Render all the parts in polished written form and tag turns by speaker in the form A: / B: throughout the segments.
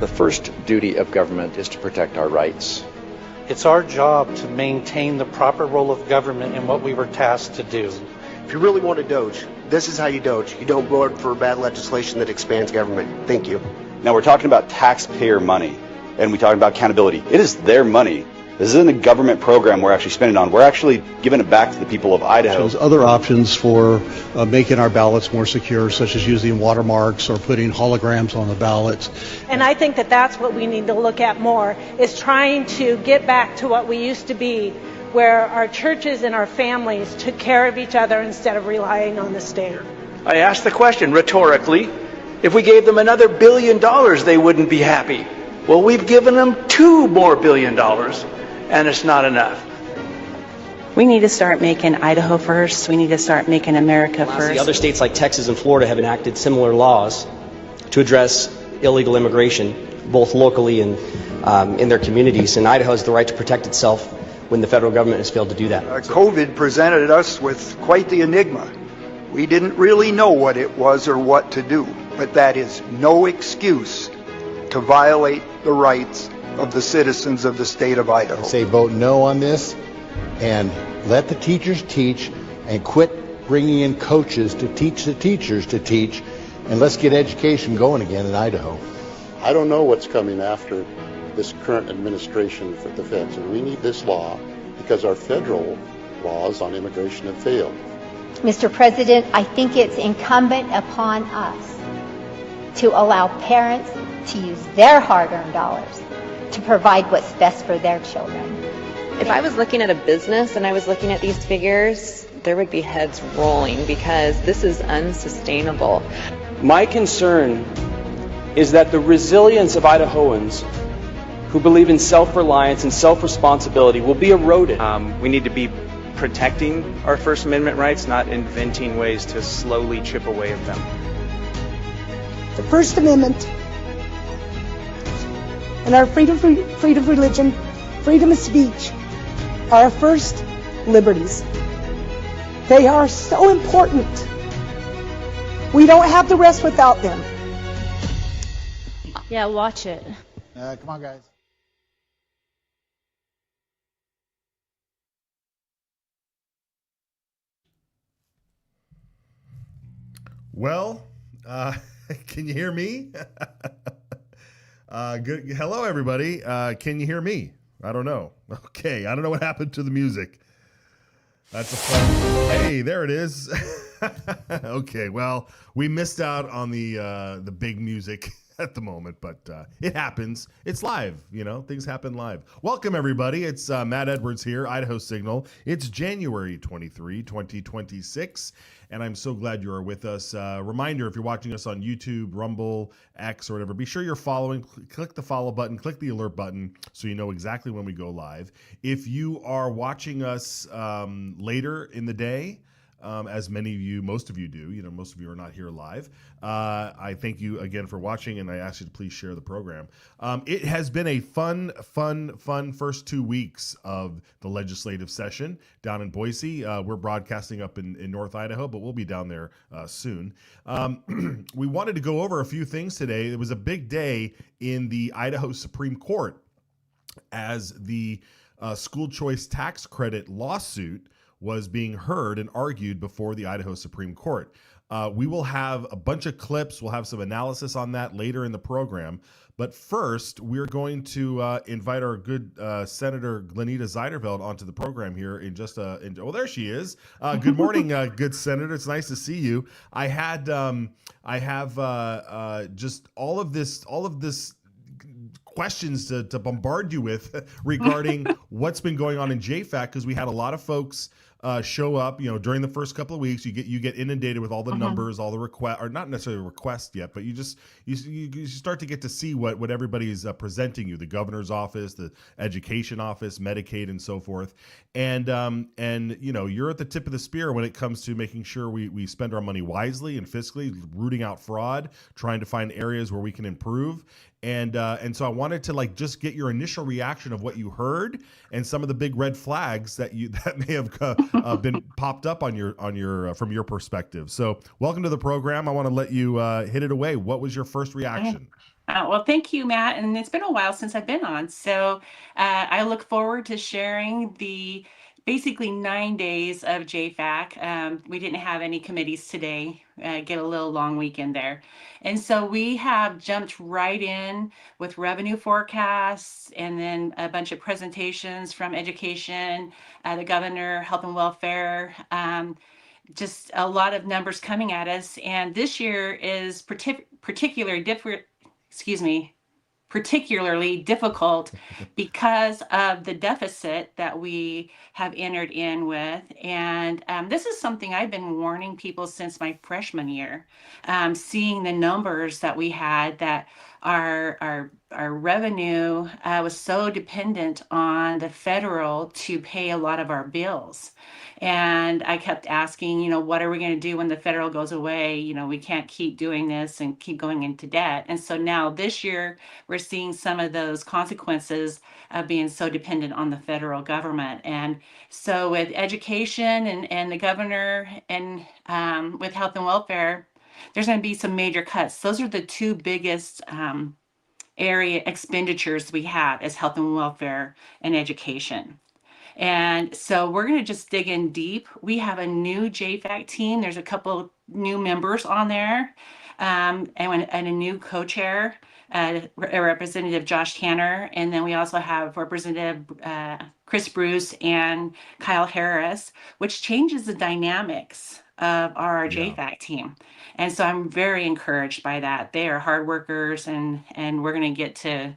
A: The first duty of government is to protect our rights.
B: It's our job to maintain the proper role of government in what we were tasked to do.
C: If you really want to doge, this is how you doge. You don't vote for bad legislation that expands government. Thank you.
D: Now we're talking about taxpayer money, and we're talking about accountability. It is their money. This isn't a government program we're actually spending on. We're actually giving it back to the people of Idaho.
E: There's other options for making our ballots more secure, such as using watermarks or putting holograms on the ballots.
F: And I think that that's what we need to look at more, is trying to get back to what we used to be, where our churches and our families took care of each other instead of relying on the state.
G: I asked the question rhetorically, if we gave them another $1 billion, they wouldn't be happy. Well, we've given them $2 more billion, and it's not enough.
H: We need to start making Idaho first. We need to start making America first.
I: Other states like Texas and Florida have enacted similar laws to address illegal immigration, both locally and in their communities. And Idaho has the right to protect itself when the federal government has failed to do that.
J: COVID presented us with quite the enigma. We didn't really know what it was or what to do, but that is no excuse to violate the rights of the citizens of the state of Idaho.
K: Say vote no on this and let the teachers teach and quit bringing in coaches to teach the teachers to teach, and let's get education going again in Idaho.
L: I don't know what's coming after this current administration for the feds, and we need this law because our federal laws on immigration have failed.
M: Mr. President, I think it's incumbent upon us to allow parents to use their hard-earned dollars to provide what's best for their children.
N: If I was looking at a business and I was looking at these figures, there would be heads rolling because this is unsustainable.
O: My concern is that the resilience of Idahoans who believe in self-reliance and self-responsibility will be eroded.
P: We need to be protecting our First Amendment rights, not inventing ways to slowly chip away at them.
Q: The First Amendment and our freedom of religion, freedom of speech are our first liberties. They are so important. We don't have the rest without them.
F: Yeah, watch it.
K: Come on, guys.
R: Well, can you hear me? Good. Hello, everybody. Can you hear me? I don't know. Okay, I don't know what happened to the music. That's a fun. Hey, there it is. Okay, well, we missed out on the big music at the moment, but it happens. It's live, things happen live. Welcome, everybody. It's Matt Edwards here, Idaho Signal. It's January 23, 2026, and I'm so glad you are with us. Reminder, if you're watching us on YouTube, Rumble, X, or whatever, be sure you're following. Click the follow button, click the alert button so you know exactly when we go live. If you are watching us later in the day, as many of you, most of you do, most of you are not here live. I thank you again for watching, and I ask you to please share the program. It has been a fun first 2 weeks of the legislative session down in Boise. We're broadcasting up in North Idaho, but we'll be down there soon. We wanted to go over a few things today. It was a big day in the Idaho Supreme Court as the school choice tax credit lawsuit was being heard and argued before the Idaho Supreme Court. We will have a bunch of clips. We'll have some analysis on that later in the program. But first, we're going to invite our good Senator Glenita Zeiderveld onto the program here in just oh, there she is. Good morning, good Senator. It's nice to see you. I have just all of this questions to bombard you with regarding what's been going on in JFAC, because we had a lot of folks show up, during the first couple of weeks. You get inundated with all the numbers, all the requests, or not necessarily requests yet, but you start to get to see what everybody's presenting you, the governor's office, the education office, Medicaid, and so forth. And you're at the tip of the spear when it comes to making sure we spend our money wisely and fiscally, rooting out fraud, trying to find areas where we can improve. And so I wanted to like just get your initial reaction of what you heard and some of the big red flags that may have been popped up on your from your perspective. So welcome to the program. I want to let you hit it away. What was your first reaction?
H: Well, thank you, Matt. And it's been a while since I've been on. So I look forward to sharing the basically 9 days of JFAC. We didn't have any committees today, get a little long weekend there. And so we have jumped right in with revenue forecasts and then a bunch of presentations from education, the governor, health and welfare, just a lot of numbers coming at us. And this year is particularly difficult because of the deficit that we have entered in with. And this is something I've been warning people since my freshman year, seeing the numbers that we had, that our revenue was so dependent on the federal to pay a lot of our bills. And I kept asking, what are we going to do when the federal goes away? We can't keep doing this and keep going into debt. And so now this year, we're seeing some of those consequences of being so dependent on the federal government. And so with education and the governor and with health and welfare, there's going to be some major cuts. Those are the two biggest area expenditures we have, is health and welfare and education. And so we're going to just dig in deep. We have a new JFAC team. There's a couple new members on there, and a new co-chair, Representative Josh Tanner. And then we also have Representative Chris Bruce and Kyle Harris, which changes the dynamics of our JFAC team. And so I'm very encouraged by that. They are hard workers, and we're going to get to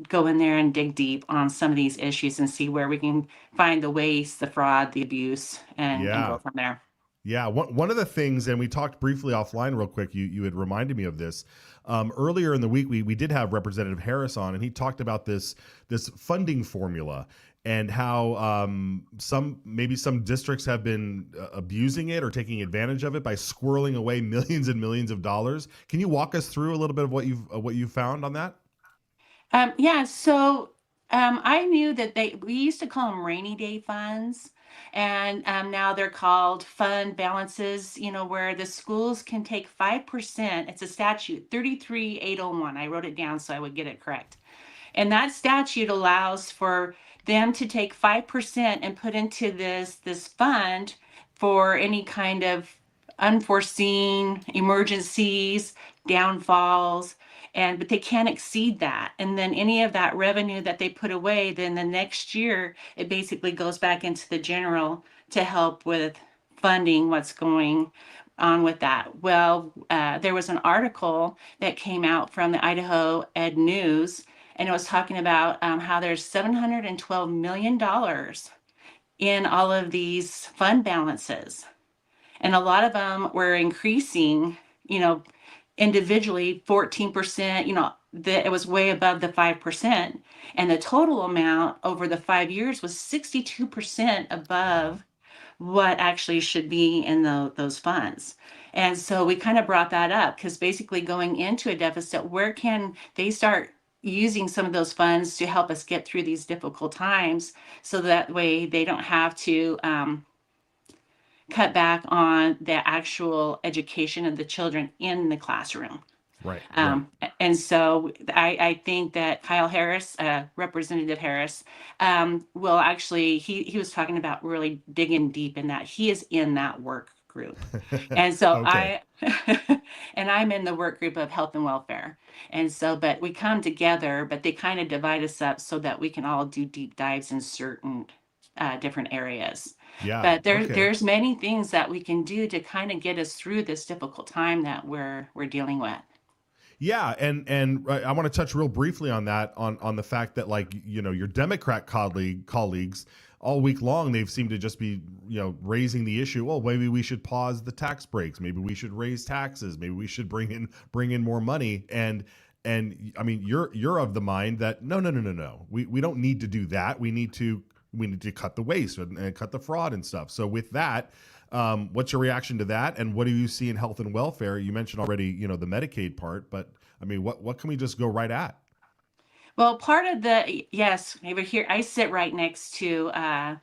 H: go in there and dig deep on some of these issues and see where we can find the waste, the fraud, the abuse, and go from there.
R: Yeah, one of the things, and we talked briefly offline real quick, you had reminded me of this. Earlier in the week, we did have Representative Harris on, and he talked about this funding formula and how some districts have been abusing it or taking advantage of it by squirreling away millions and millions of dollars. Can you walk us through a little bit of what you've found on that?
H: So I knew that we used to call them rainy day funds, and now they're called fund balances, where the schools can take 5%. It's a statute, 33801. I wrote it down so I would get it correct. And that statute allows for them to take 5% and put into this fund for any kind of unforeseen emergencies, downfalls, but they can't exceed that. And then any of that revenue that they put away, then the next year, it basically goes back into the general to help with funding what's going on with that. Well, there was an article that came out from the Idaho Ed News, and it was talking about how there's $712 million in all of these fund balances. And a lot of them were increasing, individually 14%, it was way above the 5%. And the total amount over the 5 years was 62% above what actually should be in those funds. And so we kind of brought that up because basically going into a deficit, where can they start using some of those funds to help us get through these difficult times, so that way they don't have to cut back on the actual education of the children in the classroom.
R: Right.
H: And so I think that Kyle Harris, Representative Harris, will actually, he was talking about really digging deep in that. He is in that work group. And so I'm in the work group of health and welfare. And so, but we come together, but they kind of divide us up so that we can all do deep dives in certain different areas. But there's many things that we can do to kind of get us through this difficult time that we're dealing with.
R: Yeah, and I want to touch real briefly on that, on the fact that, like, your Democrat colleagues all week long, they've seemed to just be, raising the issue. Well, maybe we should pause the tax breaks. Maybe we should raise taxes. Maybe we should bring in more money. And I mean, you're of the mind that no. We don't need to do that. We need to cut the waste and cut the fraud and stuff. So with that, what's your reaction to that? And what do you see in health and welfare? You mentioned already, the Medicaid part, but I mean, what can we just go right at?
H: Well, part of yes, over here, I sit right next to a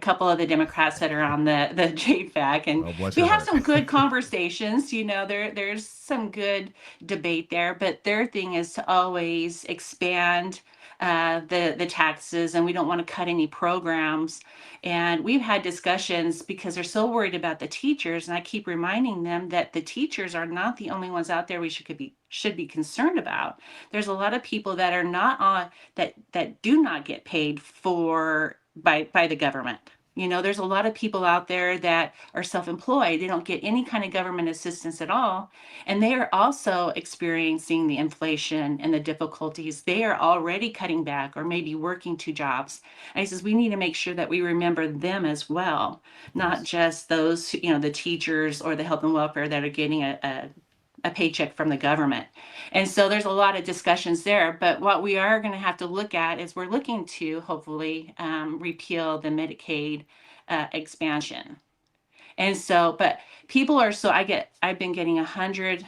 H: couple of the Democrats that are on the JFAC, and
R: Oh, bless
H: we
R: your
H: have
R: heart.
H: some good conversations. There's some good debate there, but their thing is to always expand the taxes, and we don't want to cut any programs. And we've had discussions because they're so worried about the teachers, and I keep reminding them that the teachers are not the only ones out there we should be concerned about. There's a lot of people that are not on that do not get paid for by the government. There's a lot of people out there that are self-employed. They don't get any kind of government assistance at all, and they are also experiencing the inflation and the difficulties. They are already cutting back or maybe working two jobs. And he says we need to make sure that we remember them as well, not just those, the teachers or the health and welfare that are getting a paycheck from the government. And so there's a lot of discussions there. But what we are going to have to look at is we're looking to hopefully repeal the Medicaid expansion. And so, but people are so I've been getting 100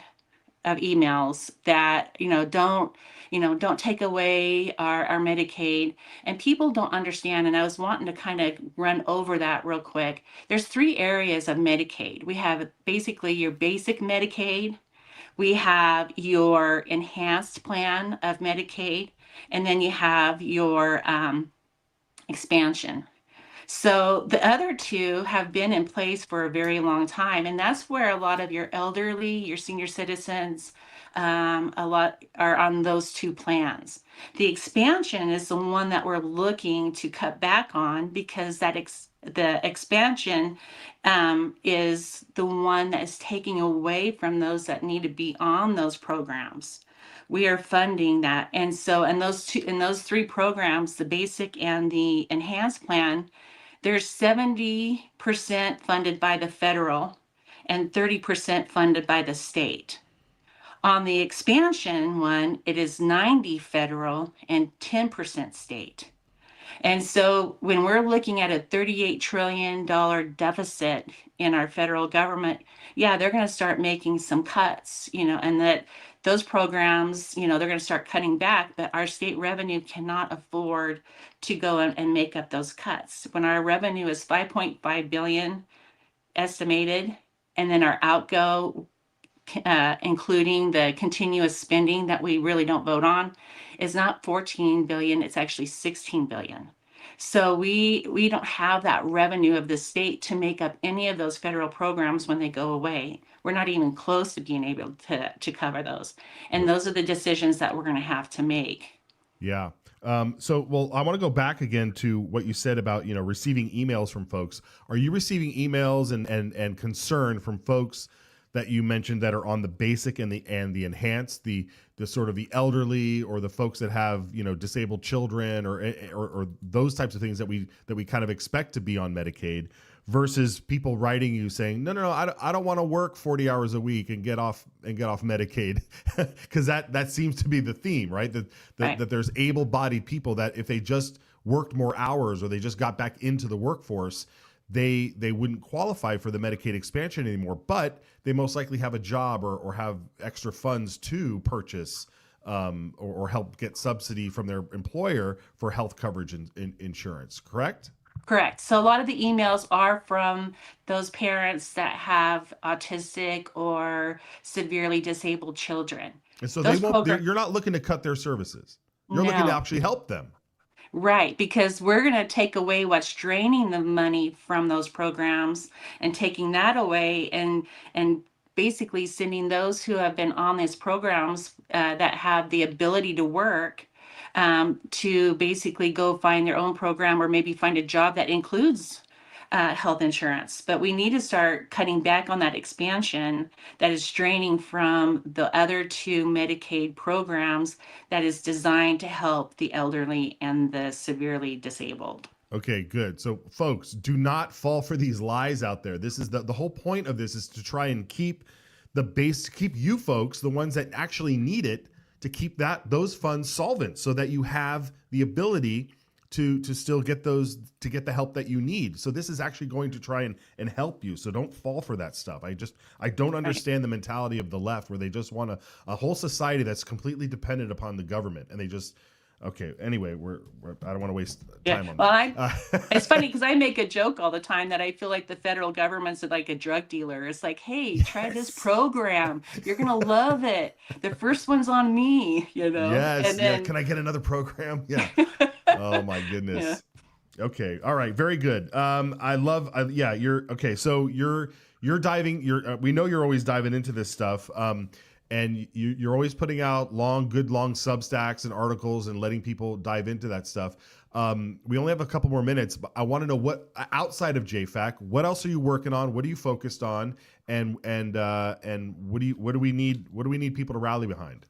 H: of emails that don't take away our Medicaid, and people don't understand. And I was wanting to kind of run over that real quick. There's 3 areas of Medicaid. We have basically your basic Medicaid, we have your enhanced plan of Medicaid, and then you have your expansion. So the other 2 have been in place for a very long time, and that's where a lot of your elderly, your senior citizens, a lot are on those 2 plans. The expansion is the one that we're looking to cut back on because the expansion is the one that is taking away from those that need to be on those programs. We are funding that, and so in those 3 programs, the basic and the enhanced plan, there's 70% funded by the federal and 30% funded by the state. On the expansion one, it is 90 federal and 10% state. And so when we're looking at a $38 trillion deficit in our federal government, yeah, they're going to start making some cuts, and that those programs, they're going to start cutting back, but our state revenue cannot afford to go and make up those cuts. When our revenue is 5.5 billion estimated, and then our outgo, including the continuous spending that we really don't vote on, is not 14 billion, it's actually 16 billion. So we don't have that revenue of the state to make up any of those federal programs when they go away. We're not even close to being able to cover those. And those are the decisions that we're going to have to make.
R: Yeah. Well, I want to go back again to what you said about, receiving emails from folks. Are you receiving emails and concern from folks that you mentioned that are on the basic and the enhanced, the sort of the elderly or the folks that have, disabled children or those types of things that we kind of expect to be on Medicaid, versus people writing you saying, no, I don't want to work 40 hours a week and get off Medicaid, because that seems to be the theme, right? That there's able-bodied people that if they just worked more hours or they just got back into the workforce, they wouldn't qualify for the Medicaid expansion anymore, but they most likely have a job or have extra funds to purchase or help get subsidy from their employer for health coverage and insurance, correct?
H: Correct. So a lot of the emails are from those parents that have autistic or severely disabled children.
R: And so you're not looking to cut their services. You're looking to actually help them.
H: Right, because we're going to take away what's draining the money from those programs and taking that away and basically sending those who have been on these programs that have the ability to work to basically go find their own program or maybe find a job that includes health insurance. But we need to start cutting back on that expansion that is draining from the other 2 Medicaid programs that is designed to help the elderly and the severely disabled.
R: Okay, good. So folks, do not fall for these lies out there. This is the whole point of this is to try and keep you folks, the ones that actually need it, to keep those funds solvent so that you have the ability to still get the help that you need. So this is actually going to try and help you. So don't fall for that stuff. I don't understand the mentality of the left where they just want a whole society that's completely dependent upon the government, and they just Okay. Anyway, I don't want to waste time on
H: Well,
R: that.
H: it's funny because I make a joke all the time that I feel like the federal government's like a drug dealer. It's like, hey, try this program. You're going to love it. The first one's on me,
R: Yes.
H: And then,
R: Can I get another program? Yeah. Oh my goodness.
H: Yeah.
R: Okay. All right. Very good. You're okay. So you're diving. We know you're always diving into this stuff. And you're always putting out long Substacks and articles and letting people dive into that stuff. We only have a couple more minutes, but I want to know what outside of JFAC, what else are you working on? What are you focused on? And what do we need people to rally behind?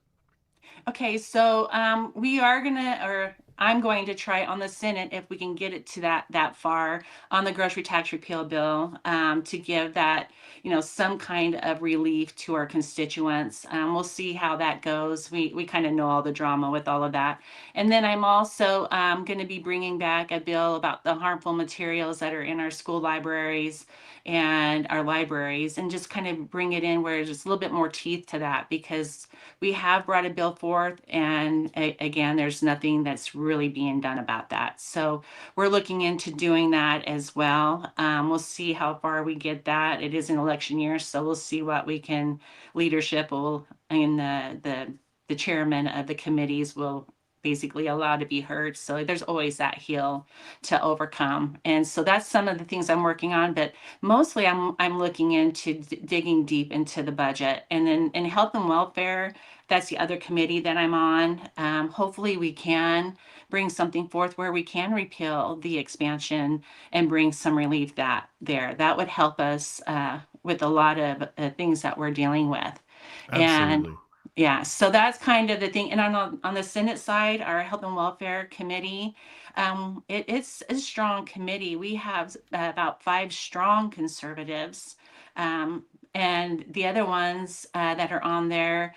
H: Okay, so I'm going to try on the Senate if we can get it to that far on the grocery tax repeal bill to give that some kind of relief to our constituents. We'll see how that goes. We kind of know all the drama with all of that, and then I'm also going to be bringing back a bill about the harmful materials that are in our school libraries and our libraries, and just kind of bring it in where there's just a little bit more teeth to that, because we have brought a bill forth, and again, there's nothing that's really being done about that. So we're looking into doing that as well. We'll see how far we get that. It is an election year, so we'll see what leadership will, and the chairman of the committees will basically allow to be heard. So there's always that hill to overcome. And so that's some of the things I'm working on, but mostly I'm looking into digging deep into the budget. And then in health and welfare, that's the other committee that I'm on. Hopefully we can bring something forth where we can repeal the expansion and bring some relief there. That would help us with a lot of things that we're dealing with.
R: Absolutely.
H: And yeah, so that's kind of the thing. And on the Senate side, our Health and Welfare Committee, it's a strong committee. We have about 5 strong conservatives, and the other ones that are on there.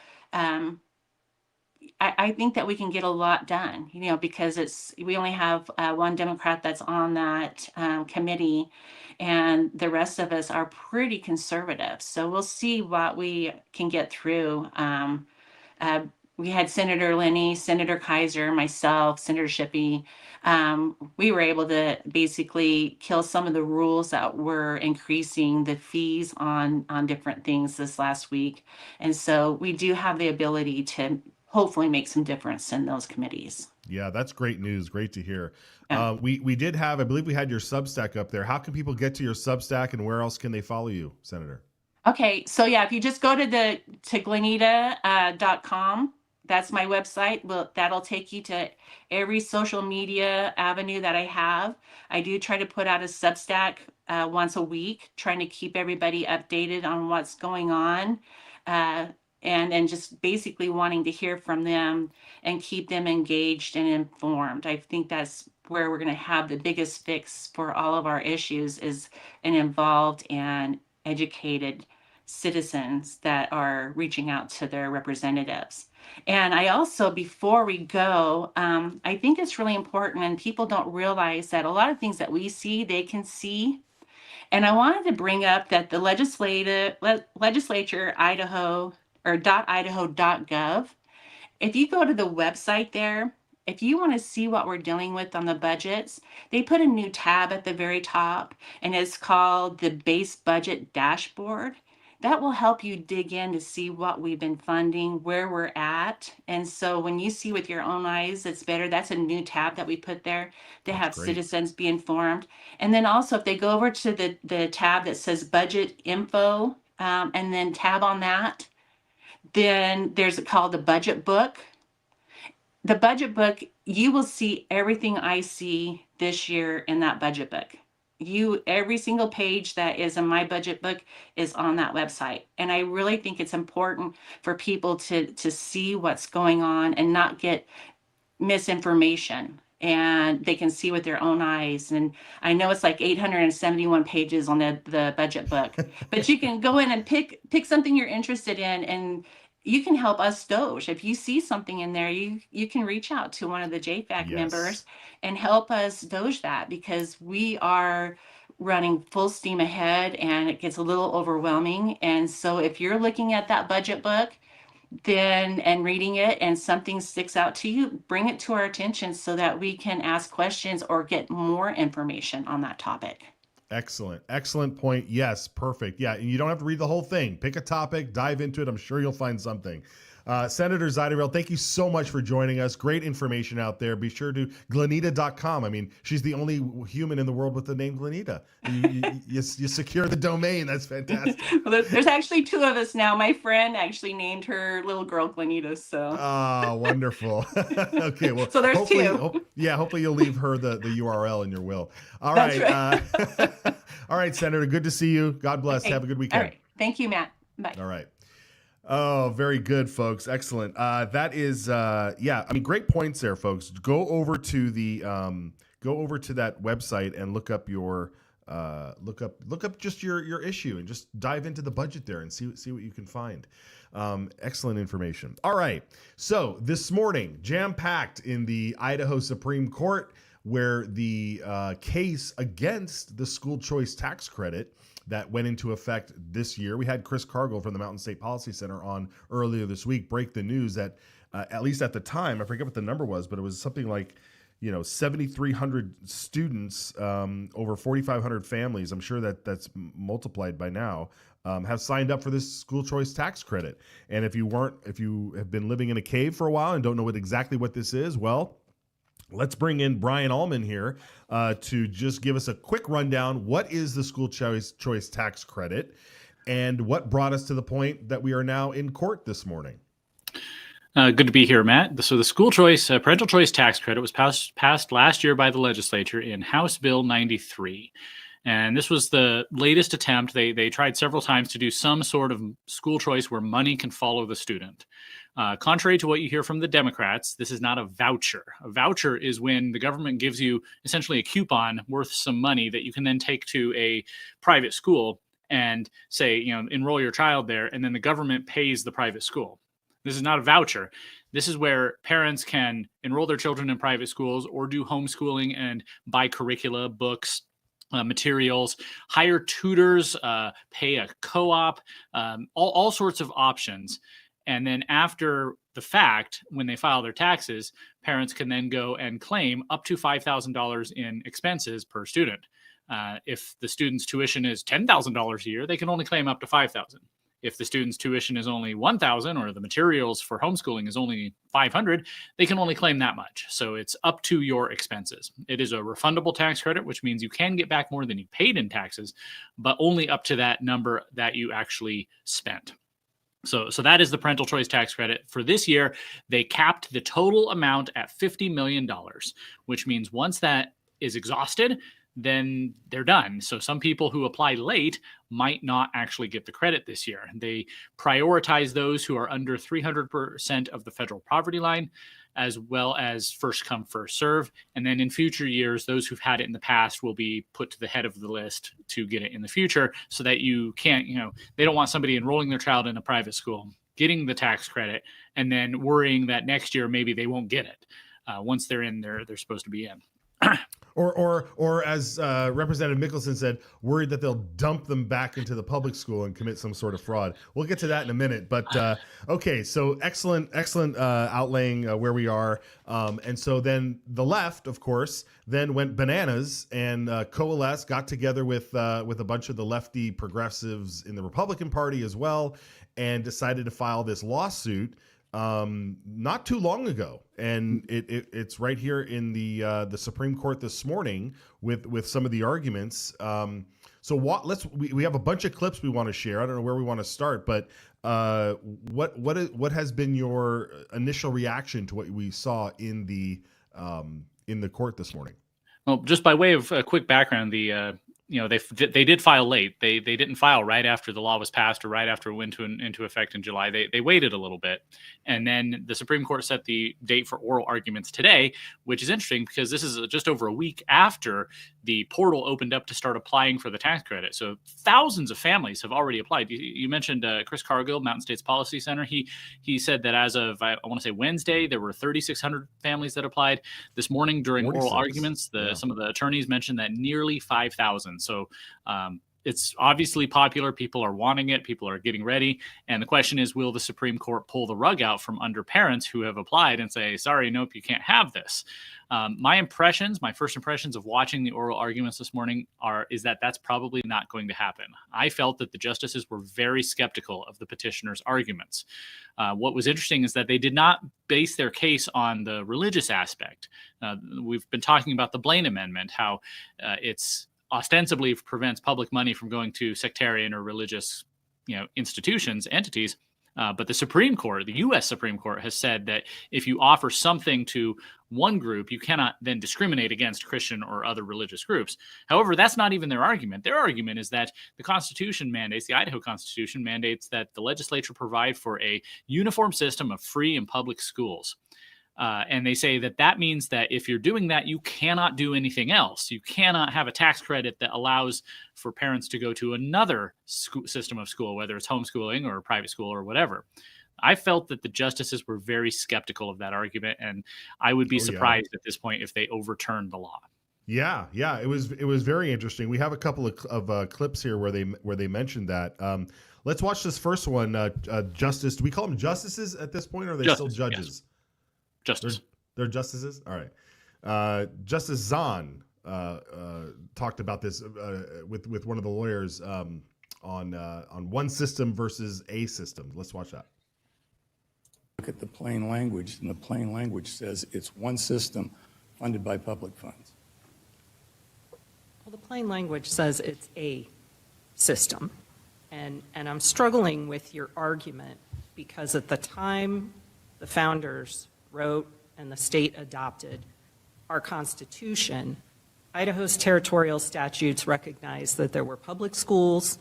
H: I think that we can get a lot done, because we only have one Democrat that's on that committee, and the rest of us are pretty conservative. So we'll see what we can get through. We had Senator Linney, Senator Kaiser, myself, Senator Shippey. We were able to basically kill some of the rules that were increasing the fees on different things this last week. And so we do have the ability to hopefully make some difference in those committees.
R: Yeah, that's great news. Great to hear.
H: Yeah.
R: We did have, I believe we had your Substack up there. How can people get to your Substack, and where else can they follow you, Senator?
H: Okay, so yeah, if you just go to glenita.com, that's my website. Well, that'll take you to every social media avenue that I have. I do try to put out a Substack once a week, trying to keep everybody updated on what's going on, and just basically wanting to hear from them and keep them engaged and informed. I think that's where we're going to have the biggest fix for all of our issues, is an involved and educated citizens that are reaching out to their representatives. And I also, before we go, I think it's really important, and people don't realize that a lot of things that we see, they can see. And I wanted to bring up that the legislature, Idaho, or .idaho.gov, if you go to the website there, if you want to see what we're dealing with on the budgets, they put a new tab at the very top, and it's called the Base Budget Dashboard. That will help you dig in to see what we've been funding, where we're at. And so when you see with your own eyes, it's better. That's a new tab that we put there to have citizens be informed. And then also, if they go over to the tab that says Budget Info, and then tab on that, then there's called the Budget Book. The Budget Book, you will see everything I see this year in that budget book. Every single page that is in my budget book is on that website. And I really think it's important for people to see what's going on and not get misinformation, and they can see with their own eyes. And I know it's like 871 pages on the budget book, but you can go in and pick something you're interested in, and you can help us Doge. If you see something in there, you can reach out to one of the JFAC members and help us Doge that, because we are running full steam ahead and it gets a little overwhelming. And so if you're looking at that budget book, then and reading it and something sticks out to you, bring it to our attention so that we can ask questions or get more information on that topic.
R: Excellent point. Yes, perfect. Yeah, and you don't have to read the whole thing. Pick a topic, dive into it. I'm sure you'll find something. Senator Ziderville, thank you so much for joining us. Great information out there. Be sure to Glenita.com. I mean, she's the only human in the world with the name Glenita. You secure the domain. That's fantastic.
H: Well, there's actually two of us now. My friend actually named her little girl Glenita. So.
R: Oh, wonderful. Okay, well,
H: so there's
R: hopefully,
H: two.
R: Hopefully you'll leave her the URL in your will. All
H: That's
R: right.
H: Right.
R: All right, Senator. Good to see you. God bless.
H: Okay.
R: Have a good weekend.
H: All right. Thank you, Matt. Bye.
R: All right. Oh, very good, folks. Excellent. That is, great points there, folks. Go over to that website and look up your, look up just your issue and just dive into the budget there and see what you can find. Excellent information. All right. So this morning, jam-packed in the Idaho Supreme Court, where the case against the school choice tax credit that went into effect this year. We had Chris Cargill from the Mountain State Policy Center on earlier this week break the news that, at least at the time, I forget what the number was, but it was something like 7,300 students, over 4,500 families. I'm sure that's multiplied by now, have signed up for this school choice tax credit. And if you have been living in a cave for a while and don't know exactly what this is, well, let's bring in Brian Allman here to just give us a quick rundown. What is the school choice tax credit, and what brought us to the point that we are now in court this morning?
S: Good to be here, Matt. So the school choice, parental choice tax credit was passed last year by the legislature in House Bill 93. And this was the latest attempt. They tried several times to do some sort of school choice where money can follow the student. Contrary to what you hear from the Democrats, this is not a voucher. A voucher is when the government gives you essentially a coupon worth some money that you can then take to a private school and say, enroll your child there, and then the government pays the private school. This is not a voucher. This is where parents can enroll their children in private schools or do homeschooling and buy curricula, books, materials, hire tutors, pay a co-op, all sorts of options. And then after the fact, when they file their taxes, parents can then go and claim up to $5,000 in expenses per student. If the student's tuition is $10,000 a year, they can only claim up to $5,000. If the student's tuition is only $1,000 or the materials for homeschooling is only $500, they can only claim that much. So it's up to your expenses. It is a refundable tax credit, which means you can get back more than you paid in taxes, but only up to that number that you actually spent. So that is the parental choice tax credit. For this year, they capped the total amount at $50 million, which means once that is exhausted, then they're done. So some people who apply late might not actually get the credit this year. They prioritize those who are under 300% of the federal poverty line, as well as first come, first serve. And then in future years, those who've had it in the past will be put to the head of the list to get it in the future, so that you can't, they don't want somebody enrolling their child in a private school, getting the tax credit, and then worrying that next year maybe they won't get it. Once they're in there, they're supposed to be in.
R: Or as Representative Mickelson said, worried that they'll dump them back into the public school and commit some sort of fraud. We'll get to that in a minute. But okay, so excellent outlaying where we are. And so then the left, of course, then went bananas and coalesced, got together with a bunch of the lefty progressives in the Republican Party as well, and decided to file this lawsuit not too long ago, and it's right here in the Supreme Court this morning with some of the arguments. So we have a bunch of clips we want to share. I don't know where we want to start, but what has been your initial reaction to what we saw in the court this morning?
S: Well, just by way of a quick background, they did file late. They didn't file right after the law was passed or right after it went into effect in July. They waited a little bit. And then the Supreme Court set the date for oral arguments today, which is interesting because this is just over a week after the portal opened up to start applying for the tax credit. So thousands of families have already applied. You mentioned Chris Cargill, Mountain States Policy Center. He said that as of, I want to say Wednesday, there were 3,600 families that applied. This morning during 46. Oral arguments, some of the attorneys mentioned that nearly 5,000. So it's obviously popular. People are wanting it. People are getting ready. And the question is, will the Supreme Court pull the rug out from under parents who have applied and say, sorry, nope, you can't have this? My first impressions of watching the oral arguments this morning is that that's probably not going to happen. I felt that the justices were very skeptical of the petitioner's arguments. What was interesting is that they did not base their case on the religious aspect. We've been talking about the Blaine Amendment, how it's ostensibly prevents public money from going to sectarian or religious, institutions, entities. But the Supreme Court, the U.S. Supreme Court, has said that if you offer something to one group, you cannot then discriminate against Christian or other religious groups. However, that's not even their argument. Their argument is that the Constitution mandates, the Idaho Constitution mandates that the legislature provide for a uniform system of free and public schools. And they say that means that if you're doing that, you cannot do anything else. You cannot have a tax credit that allows for parents to go to another system of school, whether it's homeschooling or private school or whatever. I felt that the justices were very skeptical of that argument, and I would be surprised at this point if they overturned the law.
R: Yeah, it was very interesting. We have a couple of clips here where they mentioned that. Let's watch this first one. Justice, do we call them justices at this point, or are they still judges?
S: Yes. Justice.
R: They're justices? All right. Justice Zahn talked about this with one of the lawyers on one system versus a system. Let's watch that.
T: Look at the plain language, and the plain language says it's one system funded by public funds.
U: Well, the plain language says it's a system, and I'm struggling with your argument because at the time the founders wrote and the state adopted our Constitution, Idaho's territorial statutes recognized that there were public schools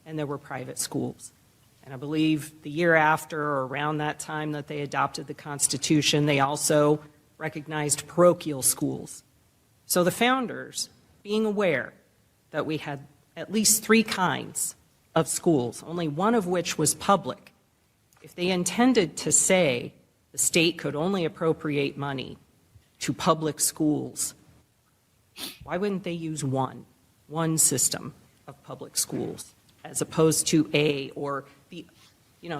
U: and there were private schools. And I believe the year after or around that time that they adopted the Constitution, they also recognized parochial schools. So the founders, being aware that we had at least 3 kinds of schools, only one of which was public, if they intended to say the state could only appropriate money to public schools, why wouldn't they use one system of public schools as opposed to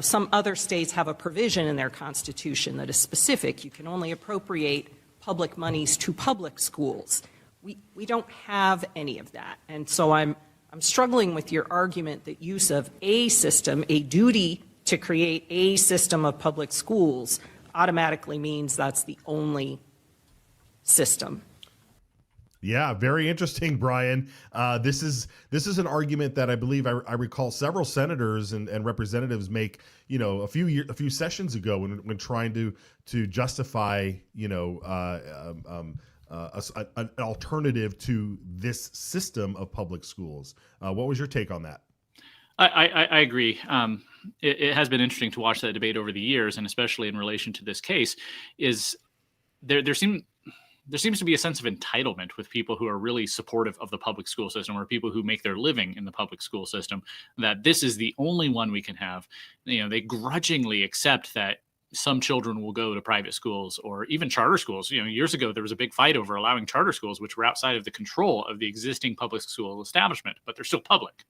U: some other states have a provision in their Constitution that is specific. You can only appropriate public monies to public schools. We don't have any of that. And so I'm struggling with your argument that use of a system, a duty to create a system of public schools, automatically means that's the only system.
R: Yeah, very interesting, Brian. This is an argument that I believe I recall several senators and representatives make, a few sessions ago when trying to justify, an alternative to this system of public schools. What was your take on that?
S: I agree. It has been interesting to watch that debate over the years, and especially in relation to this case, is there seems to be a sense of entitlement with people who are really supportive of the public school system, or people who make their living in the public school system, that this is the only one we can have. They grudgingly accept that some children will go to private schools or even charter schools. Years ago, there was a big fight over allowing charter schools, which were outside of the control of the existing public school establishment, but they're still public.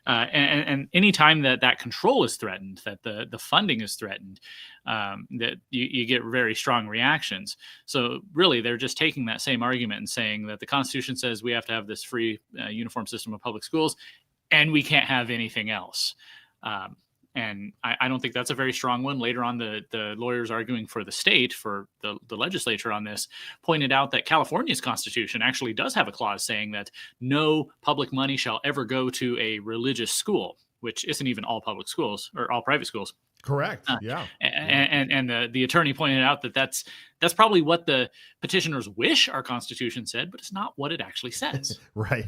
S: And any time that control is threatened, that the funding is threatened, that you get very strong reactions. So really, they're just taking that same argument and saying that the Constitution says we have to have this free, uniform system of public schools, and we can't have anything else. And I don't think that's a very strong one. Later on, the lawyers arguing for the state, for the legislature on this, pointed out that California's Constitution actually does have a clause saying that no public money shall ever go to a religious school, which isn't even all public schools or all private schools.
R: Correct. Yeah.
S: And the attorney pointed out that that's probably what the petitioners wish our Constitution said, but it's not what it actually says.
R: Right.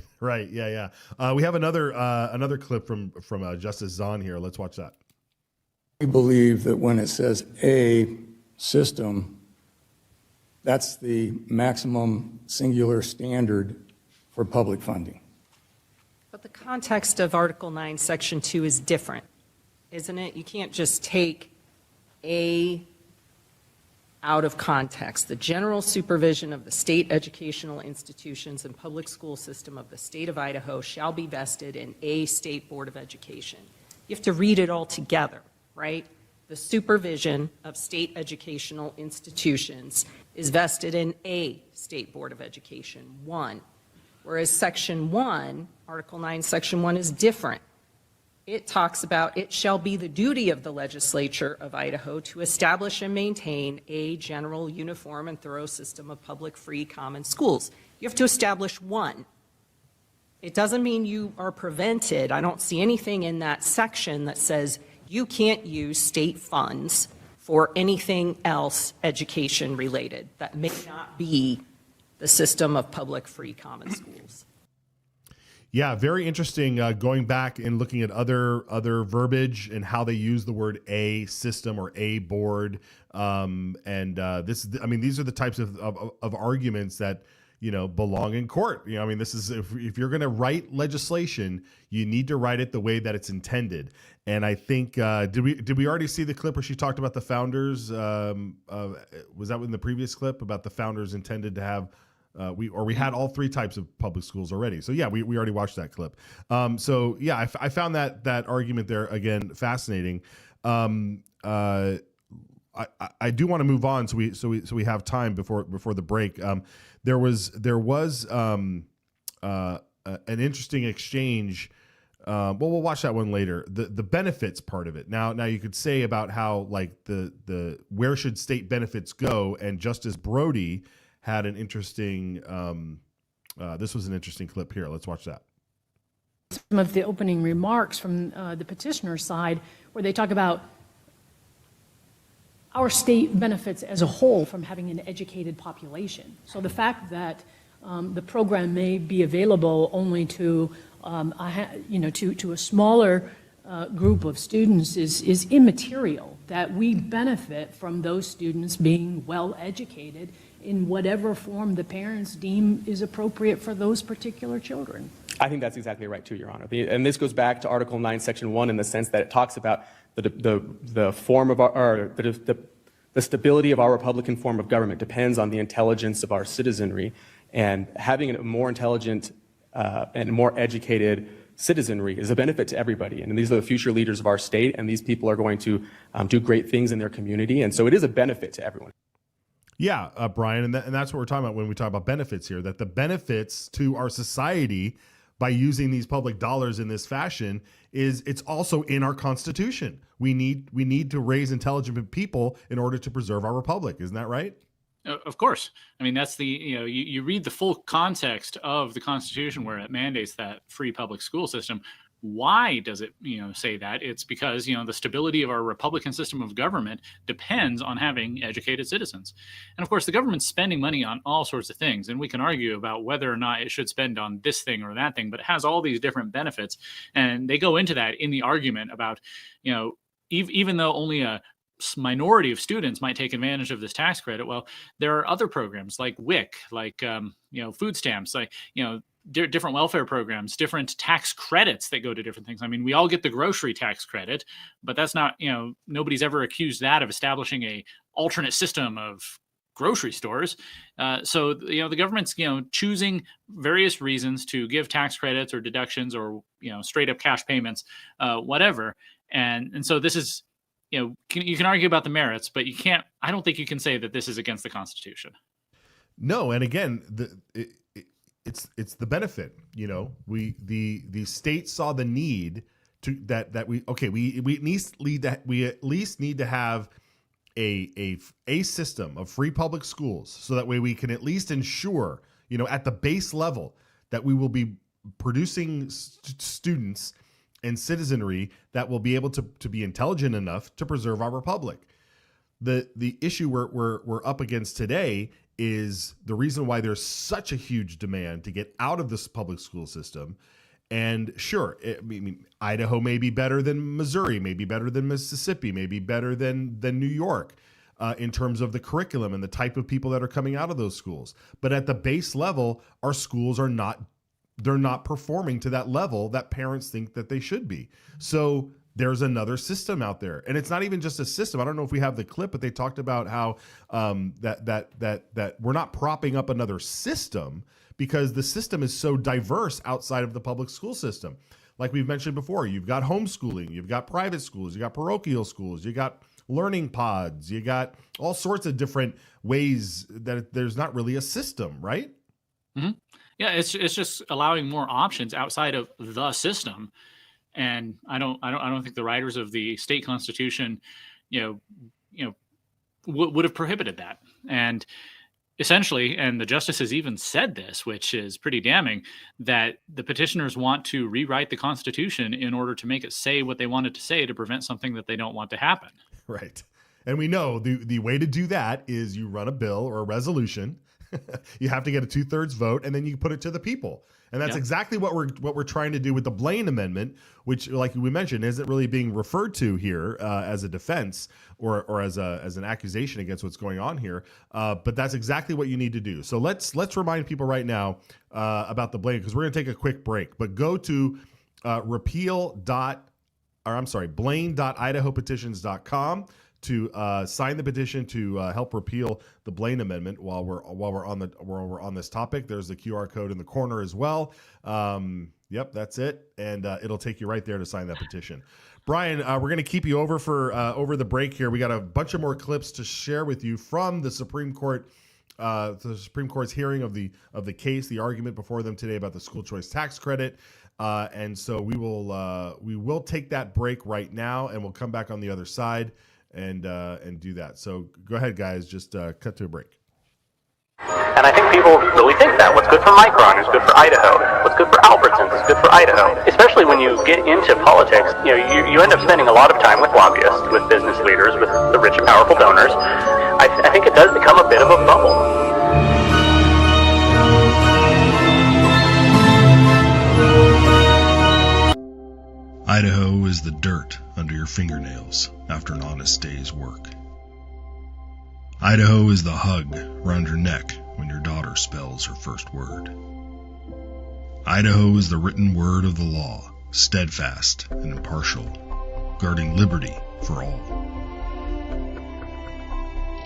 R: Yeah. We have another clip from Justice Zahn here. Let's watch that.
T: We believe that when it says a system, that's the maximum singular standard for public funding.
U: But the context of Article 9, Section 2 is different, isn't it? You can't just take a out of context. The general supervision of the state educational institutions and public school system of the state of Idaho shall be vested in a state board of education. You have to read it all together, right? The supervision of state educational institutions is vested in a state board of education, one. Whereas Section 1, Article 9, Section 1 is different. It talks about it shall be the duty of the legislature of Idaho to establish and maintain a general, uniform, and thorough system of public, free, common schools. You have to establish one. It doesn't mean you are prevented. I don't see anything in that section that says you can't use state funds for anything else education related that may not be the system of public, free, common schools.
R: Yeah, very interesting. Going back and looking at other verbiage and how they use the word "a system" or "a board," these are the types of arguments that belong in court. This is if you're going to write legislation, you need to write it the way that it's intended. And I think did we already see the clip where she talked about the founders? Was that in the previous clip about the founders intended to have? We had all three types of public schools already. So yeah, we already watched that clip. I found that argument there again fascinating. I do want to move on so we have time before the break. There was an interesting exchange. We'll watch that one later. The benefits part of it. Now you could say about how like the where should state benefits go, and Justice Brody had an interesting, this was an interesting clip here. Let's watch that.
A: Some of the opening remarks from the petitioner side where they talk about our state benefits as a whole from having an educated population. So the fact that the program may be available only to, to a smaller group of students is immaterial, that we benefit from those students being well educated in whatever form the parents deem is appropriate for those particular children.
O: I think that's exactly right too, Your Honor. And this goes back to Article 9, Section 1 in the sense that it talks about the form of the stability of our Republican form of government depends on the intelligence of our citizenry, and having a more intelligent and more educated citizenry is a benefit to everybody. And these are the future leaders of our state, and these people are going to do great things in their community. And so it is a benefit to everyone.
R: Yeah, Brian, and that's what we're talking about when we talk about benefits here, that the benefits to our society by using these public dollars in this fashion it's also in our Constitution. We need to raise intelligent people in order to preserve our republic. Isn't that right?
S: Of course. I mean, that's you read the full context of the Constitution where it mandates that free public school system. Why does it, say that? It's because, the stability of our Republican system of government depends on having educated citizens. And of course, the government's spending money on all sorts of things, and we can argue about whether or not it should spend on this thing or that thing, but it has all these different benefits. And they go into that in the argument about, even though only a minority of students might take advantage of this tax credit, well, there are other programs like WIC, like, food stamps, like, different welfare programs, different tax credits that go to different things. I mean, we all get the grocery tax credit, but that's not, nobody's ever accused that of establishing a alternate system of grocery stores. So, the government's, choosing various reasons to give tax credits or deductions or, straight up cash payments, whatever. And so this is, you can argue about the merits, but I don't think you can say that this is against the Constitution.
R: No. And again, it's the benefit, the state saw the need to we at least need to have a system of free public schools, so that way we can at least ensure, at the base level, that we will be producing students and citizenry that will be able to be intelligent enough to preserve our republic. The issue we're up against today is the reason why there's such a huge demand to get out of this public school system. And sure, Idaho may be better than Missouri, may be better than Mississippi, may be better than New York in terms of the curriculum and the type of people that are coming out of those schools. But at the base level, our schools they're not performing to that level that parents think that they should be. So there's another system out there, and it's not even just a system. I don't know if we have the clip, but they talked about how that we're not propping up another system because the system is so diverse outside of the public school system. Like we've mentioned before, you've got homeschooling, you've got private schools, you got parochial schools, you got learning pods, you got all sorts of different ways that there's not really a system, right?
S: Mm-hmm. Yeah, it's just allowing more options outside of the system. And I don't think the writers of the state constitution, would have prohibited that. And essentially, and the justices even said this, which is pretty damning, that the petitioners want to rewrite the Constitution in order to make it say what they want it to say to prevent something that they don't want to happen.
R: Right. And we know the way to do that is you run a bill or a resolution. You have to get a 2/3 vote, and then you put it to the people. And that's exactly what we're trying to do with the Blaine Amendment, which, like we mentioned, isn't really being referred to here as a defense or as an accusation against what's going on here. But that's exactly what you need to do. So let's remind people right now about the Blaine, because we're going to take a quick break. But go to Blaine.idahopetitions.com to sign the petition to help repeal the Blaine Amendment. While we're on this topic, there's the QR code in the corner as well. Yep, that's it, and it'll take you right there to sign that petition. Brian, we're going to keep you over for over the break here. We got a bunch of more clips to share with you from the Supreme Court. The Supreme Court's hearing of the case, the argument before them today about the school choice tax credit. And so we will take that break right now, and we'll come back on the other side and do that. So go ahead, guys. Just cut to a break.
B: And I think people really think that what's good for Micron is good for Idaho. What's good for Albertsons is good for Idaho. Especially when you get into politics, you end up spending a lot of time with lobbyists, with business leaders, with the rich and powerful donors. I think it does become a bit of a bubble.
V: Idaho is the dirt under your fingernails after an honest day's work. Idaho is the hug around your neck when your daughter spells her first word. Idaho is the written word of the law, steadfast and impartial, guarding liberty for all.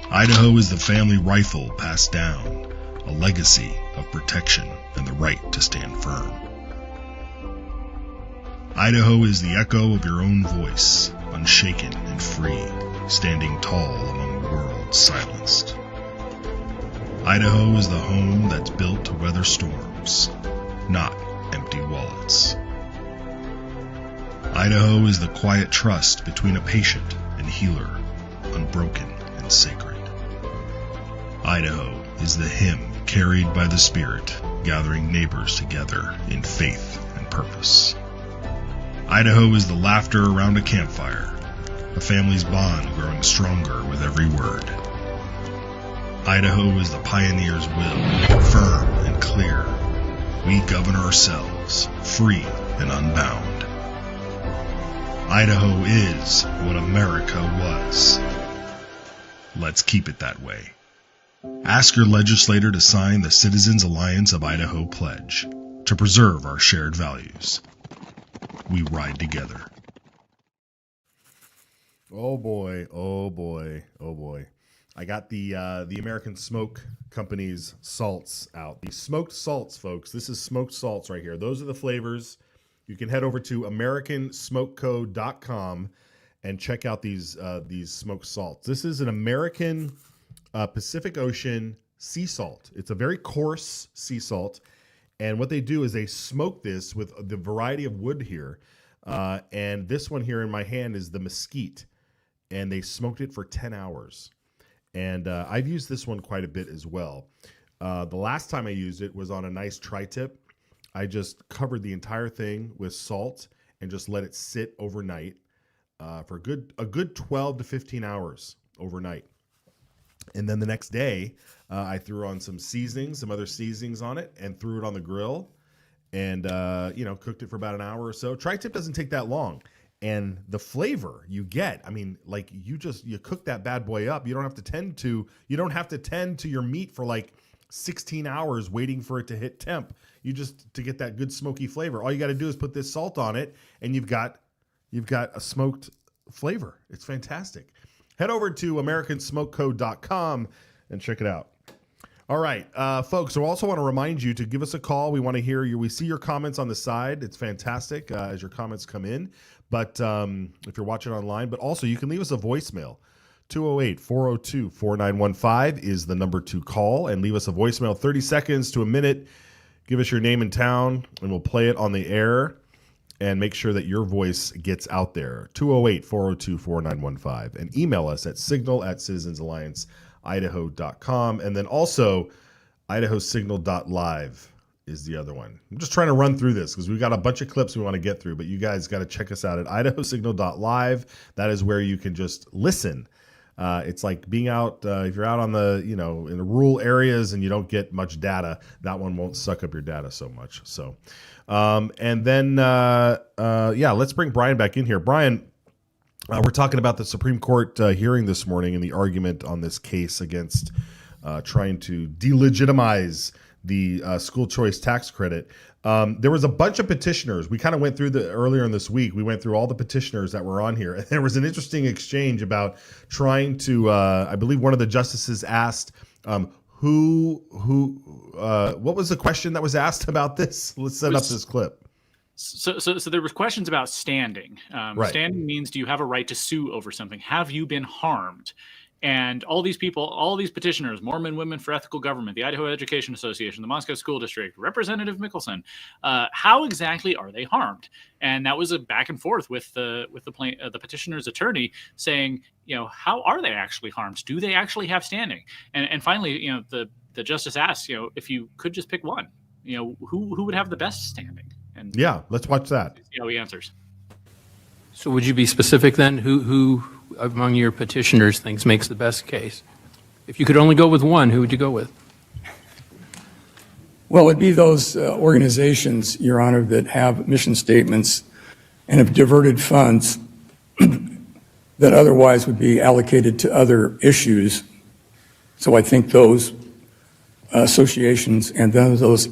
V: Idaho is the family rifle passed down, a legacy of protection and the right to stand firm. Idaho is the echo of your own voice, unshaken and free, standing tall among the world's silenced. Idaho is the home that's built to weather storms, not empty wallets. Idaho is the quiet trust between a patient and healer, unbroken and sacred. Idaho is the hymn carried by the Spirit, gathering neighbors together in faith and purpose. Idaho is the laughter around a campfire, a family's bond growing stronger with every word. Idaho is the pioneer's will, firm and clear. We govern ourselves, free and unbound. Idaho is what America was. Let's keep it that way. Ask your legislator to sign the Citizens Alliance of Idaho pledge to preserve our shared values. We ride together.
R: Oh boy, oh boy, oh boy. I got the American Smoke Company's salts out. These smoked salts, folks. This is smoked salts right here. Those are the flavors. You can head over to americansmokeco.com and check out these smoked salts. This is an American Pacific Ocean sea salt. It's a very coarse sea salt. And what they do is they smoke this with the variety of wood here. And this one here in my hand is the mesquite. And they smoked it for 10 hours. And I've used this one quite a bit as well. The last time I used it was on a nice tri-tip. I just covered the entire thing with salt and just let it sit overnight for a good 12 to 15 hours overnight. And then the next day, I threw on some other seasonings on it, and threw it on the grill, and cooked it for about an hour or so. Tri-tip doesn't take that long, and the flavor you get, I mean, like you cook that bad boy up. You don't have to tend to your meat for like 16 hours waiting for it to hit temp. To get that good smoky flavor. All you got to do is put this salt on it, and you've got you've got a smoked flavor. It's fantastic. Head over to americansmokecode.com and check it out. All right, folks, I also want to remind you to give us a call. We want to hear you. We see your comments on the side. It's fantastic as your comments come in. But if you're watching online, but also you can leave us a voicemail. 208-402-4915 is the number to call, and leave us a voicemail, 30 seconds to a minute. Give us your name and town, and we'll play it on the air and make sure that your voice gets out there. 208-402-4915. And email us at signal@citizensallianceidaho.com. And then also idahosignal.live is the other one. I'm just trying to run through this because we've got a bunch of clips we want to get through, but you guys got to check us out at idahosignal.live. That is where you can just listen. It's like being out, if you're out on the, in the rural areas and you don't get much data, that one won't suck up your data so much. So, and then, let's bring Brian back in here. Brian, we're talking about the Supreme Court hearing this morning and the argument on this case against trying to delegitimize the school choice tax credit. There was a bunch of petitioners. We kind of went through earlier in this week. We went through all the petitioners that were on here. And there was an interesting exchange about trying to, I believe one of the justices asked, what was the question that was asked about this? Let's set up this clip.
S: So there were questions about standing.
R: Right.
S: Standing means, do you have a right to sue over something? Have you been harmed? And all these people, all these petitioners, Mormon Women for Ethical Government, the Idaho Education Association, the Moscow School District, Representative Mickelson, how exactly are they harmed? And that was a back and forth with the petitioner's attorney saying, how are they actually harmed? Do they actually have standing? And finally, the justice asked, if you could just pick one, who would have the best standing? And
R: yeah, let's watch that.
S: See how he answers.
C: So would you be specific then? Who among your petitioners thinks makes the best case? If you could only go with one, who would you go with?
T: Well, it'd be those organizations, Your Honor, that have mission statements and have diverted funds that otherwise would be allocated to other issues. So I think those associations and then those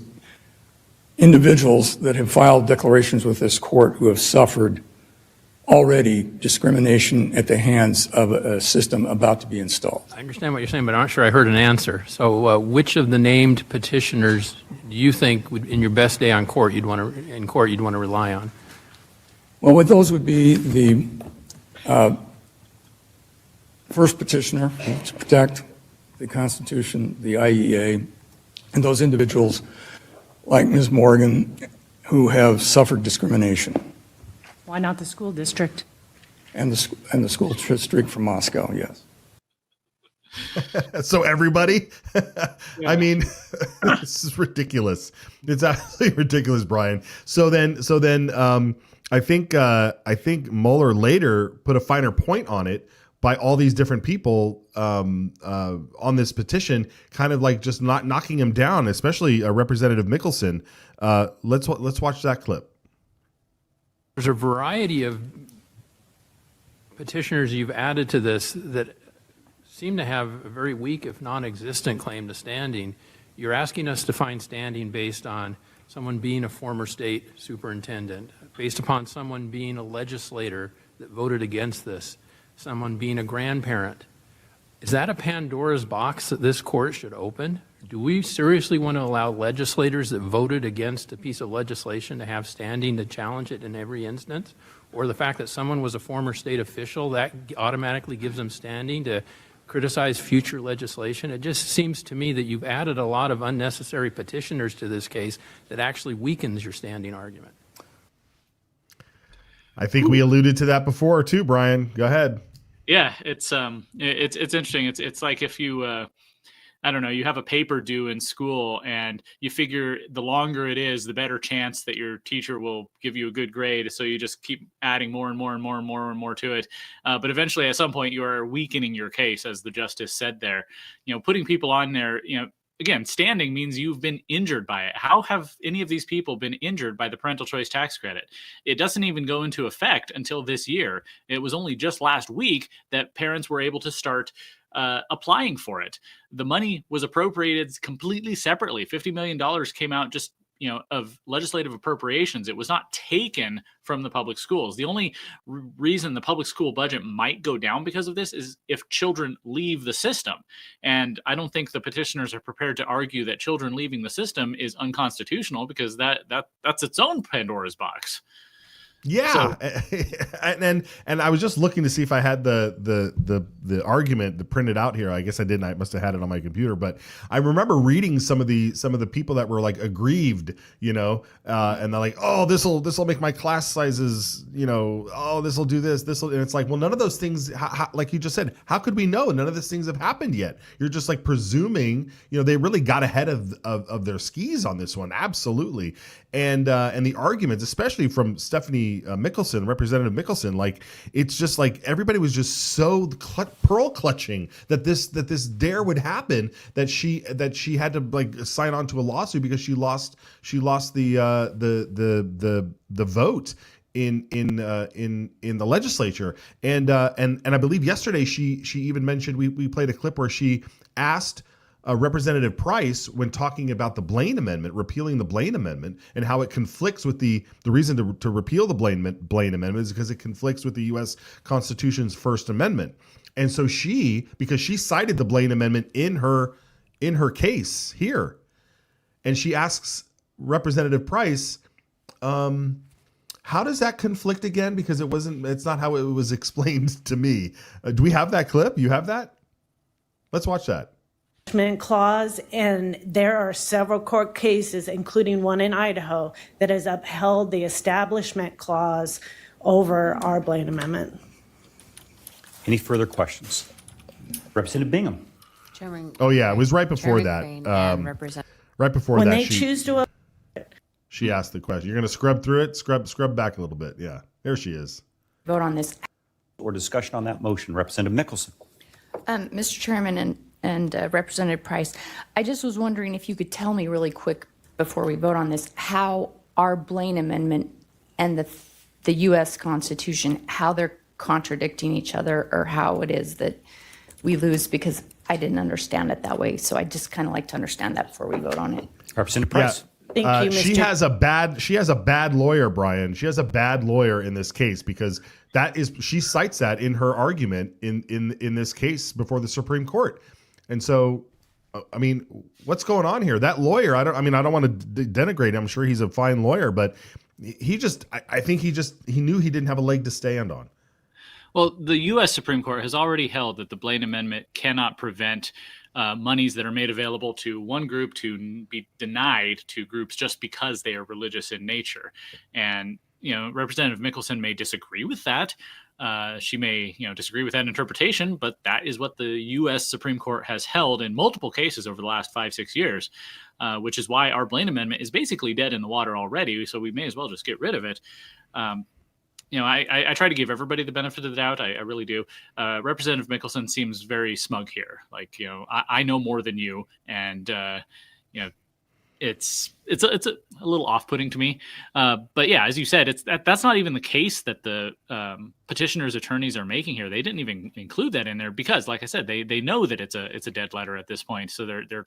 T: individuals that have filed declarations with this court who have suffered already discrimination at the hands of a system about to be installed.
C: I understand what you're saying, but I'm not sure I heard an answer. So which of the named petitioners do you think would, in your best day on court, you'd want to rely on?
T: Well, with those would be the first petitioner to protect the Constitution, the IEA, and those individuals like Ms. Morgan who have suffered discrimination.
A: Why not the school district?
T: And the school district from Moscow, yes.
R: So everybody? Yeah. I mean, this is ridiculous. It's absolutely ridiculous, Brian. So then, I think Mueller later put a finer point on it by all these different people on this petition, kind of like just not knocking him down, especially Representative Mickelson. Let's watch that clip.
C: There's a variety of petitioners you've added to this that seem to have a very weak, if non-existent, claim to standing. You're asking us to find standing based on someone being a former state superintendent, based upon someone being a legislator that voted against this, someone being a grandparent. Is that a Pandora's box that this court should open? Do we seriously want to allow legislators that voted against a piece of legislation to have standing to challenge it in every instance? Or the fact that someone was a former state official, that automatically gives them standing to criticize future legislation? It just seems to me that you've added a lot of unnecessary petitioners to this case that actually weakens your standing argument.
R: I think we alluded to that before too, Brian. Go ahead.
S: Yeah, it's interesting. It's like if you I don't know, you have a paper due in school and you figure the longer it is, the better chance that your teacher will give you a good grade. So you just keep adding more and more and more and more and more to it. But eventually at some point you are weakening your case, as the justice said there. Putting people on there, again, standing means you've been injured by it. How have any of these people been injured by the parental choice tax credit? It doesn't even go into effect until this year. It was only just last week that parents were able to start applying for it. The money was appropriated completely separately. $50 million came out just of legislative appropriations. It was not taken from the public schools. The only reason the public school budget might go down because of this is if children leave the system. And I don't think the petitioners are prepared to argue that children leaving the system is unconstitutional, because that's its own Pandora's box.
R: Yeah, so, and I was just looking to see if I had the argument printed out here. I guess I didn't. I must have had it on my computer. But I remember reading some of the people that were like aggrieved, and they're like, oh, this will make my class sizes, oh, this will do this, and it's like, well, none of those things, like you just said, how could we know? None of these things have happened yet. You're just like presuming, they really got ahead of their skis on this one, absolutely. And the arguments, especially from Stephanie Mickelson, Representative Mickelson, like it's just like everybody was just so pearl clutching that this dare would happen, that she had to like sign on to a lawsuit because she lost the vote in the legislature, and I believe yesterday she even mentioned, we played a clip where she asked Representative Price, when talking about the Blaine Amendment, repealing the Blaine Amendment, and how it conflicts with the reason to repeal the Blaine Amendment is because it conflicts with the U.S. Constitution's First Amendment. And so because she cited the Blaine Amendment in her case here, and she asks Representative Price, how does that conflict again? Because it's not how it was explained to me. Do we have that clip? You have that? Let's watch that.
F: Clause, and there are several court cases, including one in Idaho, that has upheld the Establishment Clause over our Blaine Amendment.
D: Any further questions? Representative Bingham.
E: Chairman,
R: oh yeah, it was right before
E: Chairman
R: that. Right before
F: when
R: that,
F: they choose to.
R: She asked the question. You're going to scrub through it, scrub back a little bit. Yeah, there she is.
E: Vote on this.
D: Or discussion on that motion. Representative Mickelson.
E: Mr. Chairman and Representative Price, I just was wondering if you could tell me really quick before we vote on this, how our Blaine Amendment and the U.S. Constitution, how they're contradicting each other, or how it is that we lose, because I didn't understand it that way. So I just kind of like to understand that before we vote on it.
D: Representative Price.
F: Thank you, Mr.
R: She has a bad lawyer, Brian. She has a bad lawyer in this case, because she cites that in her argument in this case before the Supreme Court. And so, I mean, what's going on here? That lawyer, I don't want to denigrate him. I'm sure he's a fine lawyer, but I think he knew he didn't have a leg to stand on.
S: Well, the U.S. Supreme Court has already held that the Blaine Amendment cannot prevent monies that are made available to one group to be denied to groups just because they are religious in nature. And, Representative Mickelson may disagree with that. She may, disagree with that interpretation, but that is what the U.S. Supreme Court has held in multiple cases over the last 5-6 years, which is why our Blaine Amendment is basically dead in the water already. So we may as well just get rid of it. I try to give everybody the benefit of the doubt. I really do. Representative Mickelson seems very smug here. Like, I know more than you, and it's a little off-putting to me. But yeah, as you said, that's not even the case that the petitioner's attorneys are making here. They didn't even include that in there because, like I said, they know that it's a dead letter at this point. So they're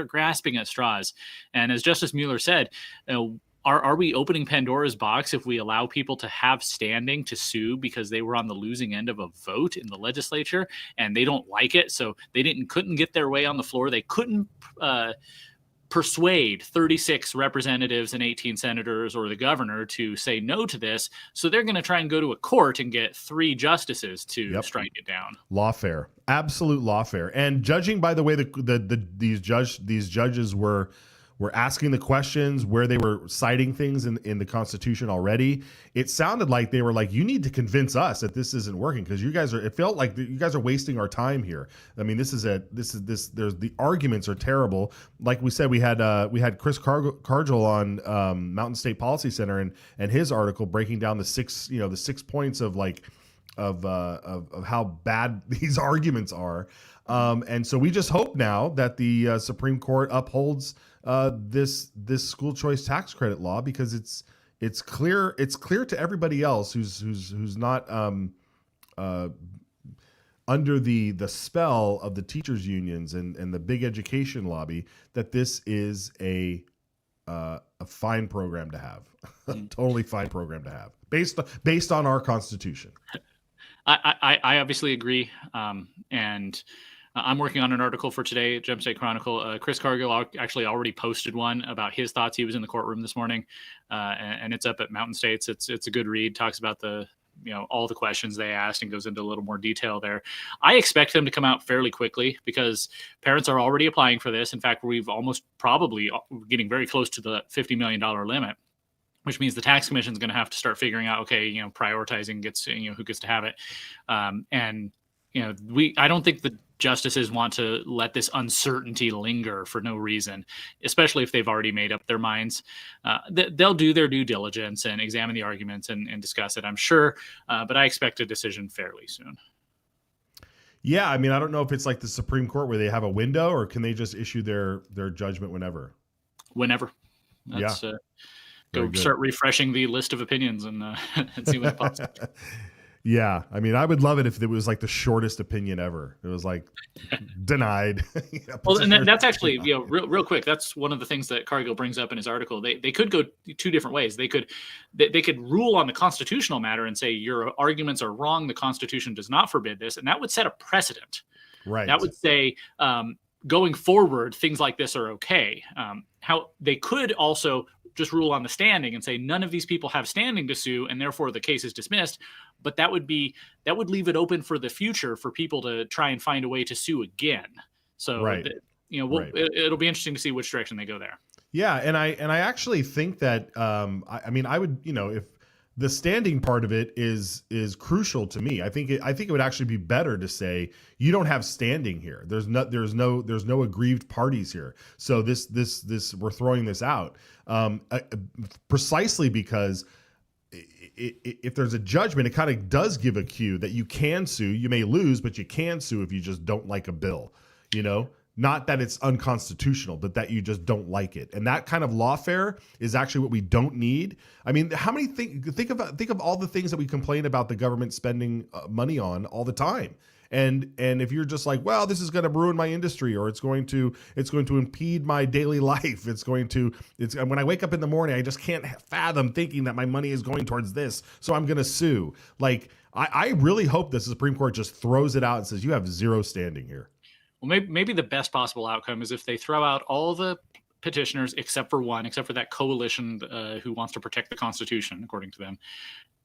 S: grasping at straws. And as Justice Mueller said, are we opening Pandora's box if we allow people to have standing to sue because they were on the losing end of a vote in the legislature and they don't like it? So they couldn't get their way on the floor. They couldn't persuade 36 representatives and 18 senators or the governor to say no to this. So they're going to try and go to a court and get 3 justices to strike it down.
R: Lawfare, absolute lawfare. And judging by the way these judges were asking the questions, where they were citing things in the Constitution already, it sounded like they were like, you need to convince us that this isn't working, because it felt like you guys are wasting our time here. I mean, the arguments are terrible. Like we said, we had Chris Cargill on Mountain State Policy Center and his article breaking down the 6 points of how bad these arguments are. And so we just hope now that the Supreme Court upholds this school choice tax credit law, because it's clear to everybody else who's not under the spell of the teachers unions and the big education lobby that this is a a fine program to have, totally fine program to have, based on our Constitution.
S: I obviously agree, and I'm working on an article for today, Gem State Chronicle. Chris Cargill actually already posted one about his thoughts. He was in the courtroom this morning, and it's up at Mountain States. It's a good read. Talks about all the questions they asked and goes into a little more detail there. I expect them to come out fairly quickly because parents are already applying for this. In fact, we've almost probably getting very close to the $50 million limit, which means the tax commission is going to have to start figuring out, prioritizing gets, who gets to have it. I don't think the justices want to let this uncertainty linger for no reason, especially if they've already made up their minds. They'll do their due diligence and examine the arguments and discuss it, I'm sure. But I expect a decision fairly soon.
R: Yeah, I mean, I don't know if it's like the Supreme Court where they have a window, or can they just issue their judgment whenever?
S: Whenever. That's, go start refreshing the list of opinions and see what pops up.
R: Yeah, I mean, I would love it if it was like the shortest opinion ever. It was like denied.
S: Well, and that's actually, real quick. That's one of the things that Cargill brings up in his article. They could go two different ways. They could rule on the constitutional matter and say your arguments are wrong. The Constitution does not forbid this, and that would set a precedent.
R: Right.
S: That would say going forward, things like this are okay. How they could also just rule on the standing and say none of these people have standing to sue, and therefore the case is dismissed. But that would leave it open for the future for people to try and find a way to sue again. So, it'll be interesting to see which direction they go there.
R: Yeah, and I actually think that I would, if the standing part of it is crucial to me. I think it would actually be better to say you don't have standing here. There's no aggrieved parties here. So this we're throwing this out precisely because if there's a judgment, it kind of does give a cue that you can sue. You may lose, but you can sue if you just don't like a bill. Not that it's unconstitutional, but that you just don't like it. And that kind of lawfare is actually what we don't need. I mean, how many think of all the things that we complain about the government spending money on all the time. And if you're just like, well, this is going to ruin my industry, or it's going to impede my daily life. When I wake up in the morning, I just can't fathom thinking that my money is going towards this. So I'm going to sue. Like, I really hope the Supreme Court just throws it out and says, you have zero standing here.
S: Well, maybe the best possible outcome is if they throw out all the petitioners except for that coalition who wants to protect the Constitution, according to them,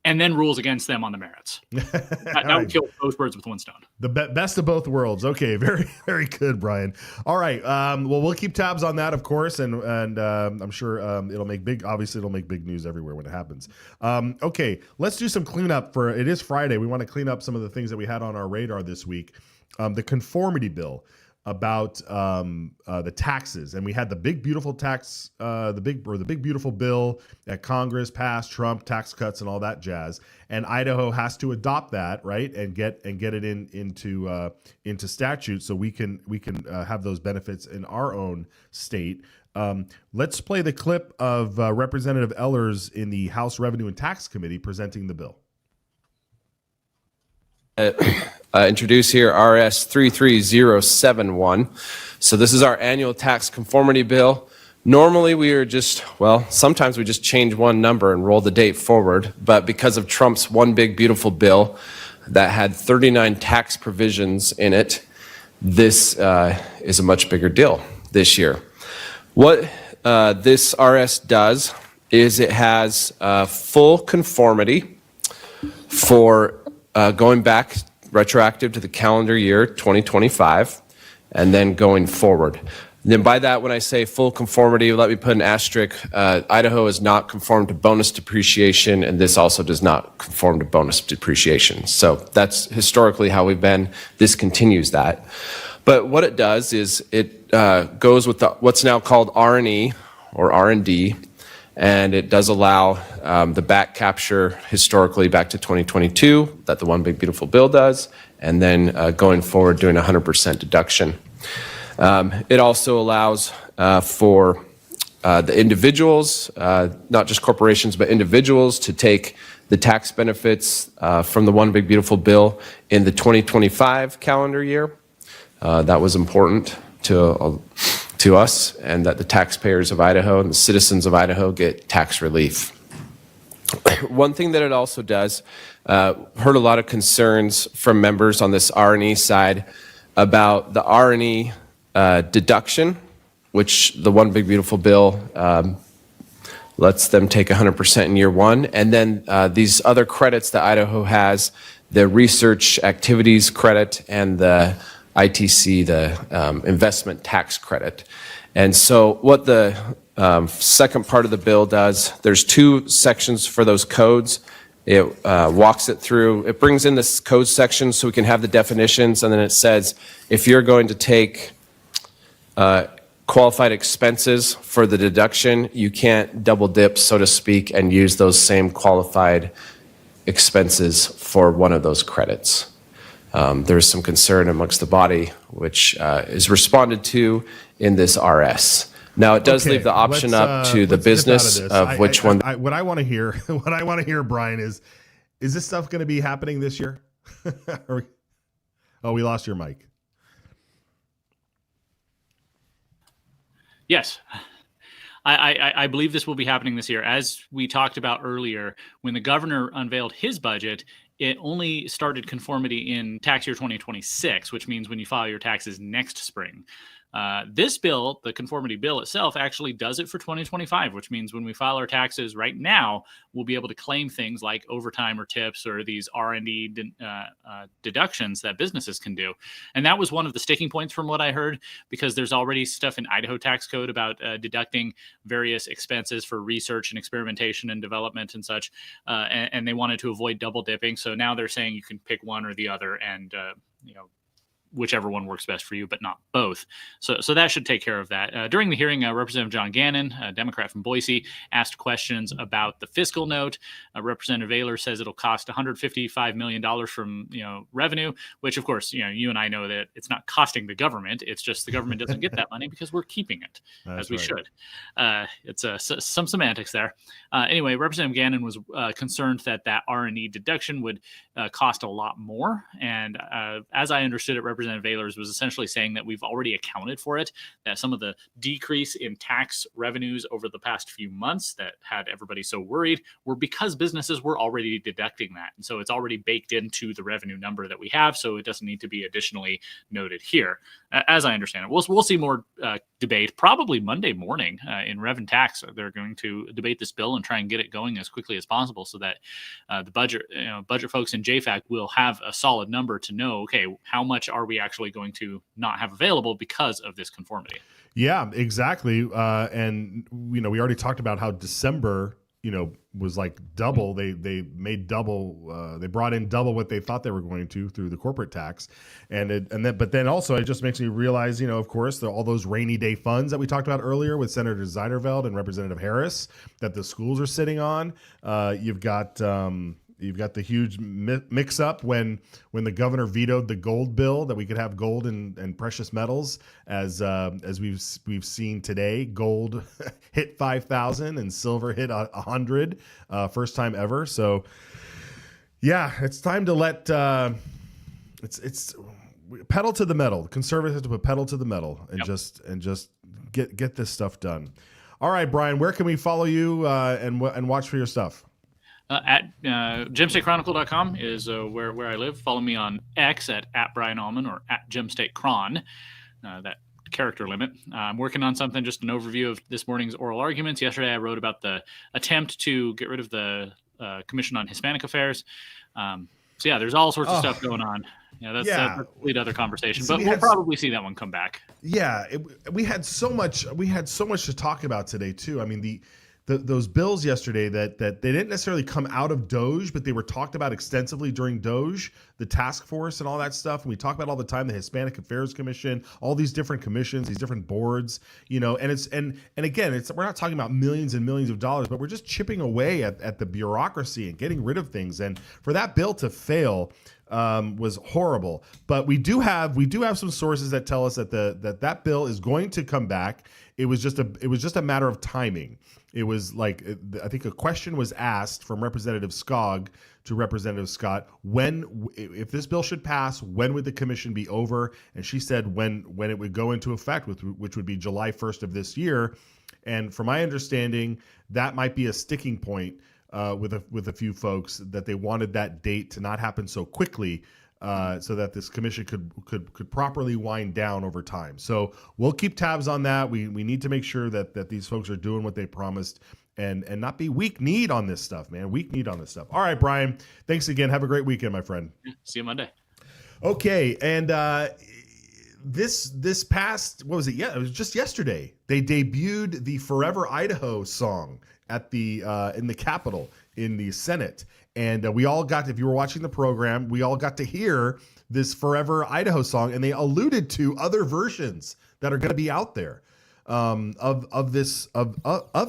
S: and then rules against them on the merits. That would kill both birds with one stone. The
R: best of both worlds. Okay, very, very good, Brian. All right. Well, we'll keep tabs on that, of course, and I'm sure it'll make big news everywhere when it happens. Okay, let's do some cleanup. It is Friday. We want to clean up some of the things that we had on our radar this week. The conformity bill about the taxes, and we had the big beautiful the big beautiful bill that Congress passed, Trump tax cuts and all that jazz, and Idaho has to adopt that, right, and get it into statute so we can have those benefits in our own state. Let's play the clip of Representative Ehlers in the House Revenue and Tax Committee presenting the bill.
G: Introduce here RS 33071. So this is our annual tax conformity bill. Normally sometimes we just change one number and roll the date forward, but because of Trump's one big beautiful bill that had 39 tax provisions in it, this is a much bigger deal this year. What this RS does is it has full conformity for going back retroactive to the calendar year 2025 and then going forward. And then by that, when I say full conformity, let me put an asterisk. Idaho is not conformed to bonus depreciation, and this also does not conform to bonus depreciation. So that's historically how we've been. This continues that. But what it does is it goes with what's now called R&E or R&D, and it does allow the back capture historically back to 2022 that the one big beautiful bill does, and then going forward doing 100% deduction. It also allows for the individuals, not just corporations, but individuals to take the tax benefits from the one big beautiful bill in the 2025 calendar year. That was important to us, and that the taxpayers of Idaho and the citizens of Idaho get tax relief. One thing that it also does, heard a lot of concerns from members on this R&E side about the R&E deduction, which the One Big Beautiful Bill lets them take 100% in year one. And then these other credits that Idaho has, the research activities credit and the ITC, the investment tax credit. And so what the second part of the bill does, there's two sections for those codes. It walks it through, it brings in this code section so we can have the definitions, and then it says if you're going to take qualified expenses for the deduction, you can't double dip, so to speak, and use those same qualified expenses for one of those credits. There's some concern amongst the body, which is responded to in this RS. Now, it does leave the option up to the business of which one.
R: What I want to hear, Brian, is this stuff going to be happening this year? Oh, we lost your mic.
S: Yes. I believe this will be happening this year. As we talked about earlier, when the governor unveiled his budget, it only started conformity in tax year 2026, which means when you file your taxes next spring. This bill, the conformity bill itself, actually does it for 2025, which means when we file our taxes right now, we'll be able to claim things like overtime or tips or these R&D deductions that businesses can do. And that was one of the sticking points from what I heard, because there's already stuff in Idaho tax code about deducting various expenses for research and experimentation and development and such. And they wanted to avoid double dipping. So now they're saying you can pick one or the other, and whichever one works best for you, but not both. So that should take care of that. During the hearing, Representative John Gannon, a Democrat from Boise, asked questions about the fiscal note. Representative Ayler says it'll cost $155 million from revenue, which of course you and I know that it's not costing the government. It's just the government doesn't get that money because we're keeping it as we should. It's some semantics there. Anyway, Representative Gannon was concerned that R&E deduction would cost a lot more, and as I understood it, Representative Ayler was essentially saying that we've already accounted for it, that some of the decrease in tax revenues over the past few months that had everybody so worried were because businesses were already deducting that. And so it's already baked into the revenue number that we have, so it doesn't need to be additionally noted here, as I understand it. We'll see more debate probably Monday morning in Rev and Tax. They're going to debate this bill and try and get it going as quickly as possible so that the budget folks in JFAC will have a solid number to know, okay, how much are we actually going to not have available because of this conformity?
R: Yeah, exactly. And we already talked about how December, was like double. They made double. They brought in double what they thought they were going to through the corporate tax, but then also it just makes me realize, of course, all those rainy day funds that we talked about earlier with Senator Zeiderveld and Representative Harris that the schools are sitting on. You've got the huge mix-up when the governor vetoed the gold bill that we could have gold and precious metals, as we've seen today. Gold hit 5,000 and silver hit 100, first time ever. So, yeah, it's time to let it's pedal to the metal. Conservatives have to put pedal to the metal and just get this stuff done. All right, Brian, where can we follow you and watch for your stuff?
S: At GemStateChronicle.com is where I live. Follow me on X at Brian Allman or at GemStateCron, that character limit. I'm working on something, just an overview of this morning's oral arguments. Yesterday I wrote about the attempt to get rid of the Commission on Hispanic Affairs. So yeah, there's all sorts of stuff going on. That's a complete other conversation, but we'll probably see that one come back.
R: Yeah, we had so much to talk about today too. I mean, those bills yesterday that they didn't necessarily come out of DOJ, but they were talked about extensively during DOJ, the task force and all that stuff. And we talk about all the time the Hispanic Affairs Commission, all these different commissions, these different boards, and again, we're not talking about millions and millions of dollars, but we're just chipping away at the bureaucracy and getting rid of things. And for that bill to fail was horrible. But we do have some sources that tell us that that bill is going to come back. It was just a matter of timing. It was like, I think a question was asked from Representative Skog to Representative Scott, if this bill should pass, when would the commission be over? And she said when it would go into effect, which would be July 1st of this year. And from my understanding, that might be a sticking point with a few folks, that they wanted that date to not happen so quickly, so that this commission could properly wind down over time. So we'll keep tabs on that. We need to make sure that these folks are doing what they promised and not be weak-kneed on this stuff, man. Weak-kneed on this stuff. All right, Brian, thanks again. Have a great weekend, my friend.
S: See you Monday.
R: Okay, and this past, what was it? Yeah, it was just yesterday. They debuted the Forever Idaho song at the in the Capitol, in the Senate. And we all got, if you were watching the program, we all got to hear this Forever Idaho song, and they alluded to other versions that are going to be out there of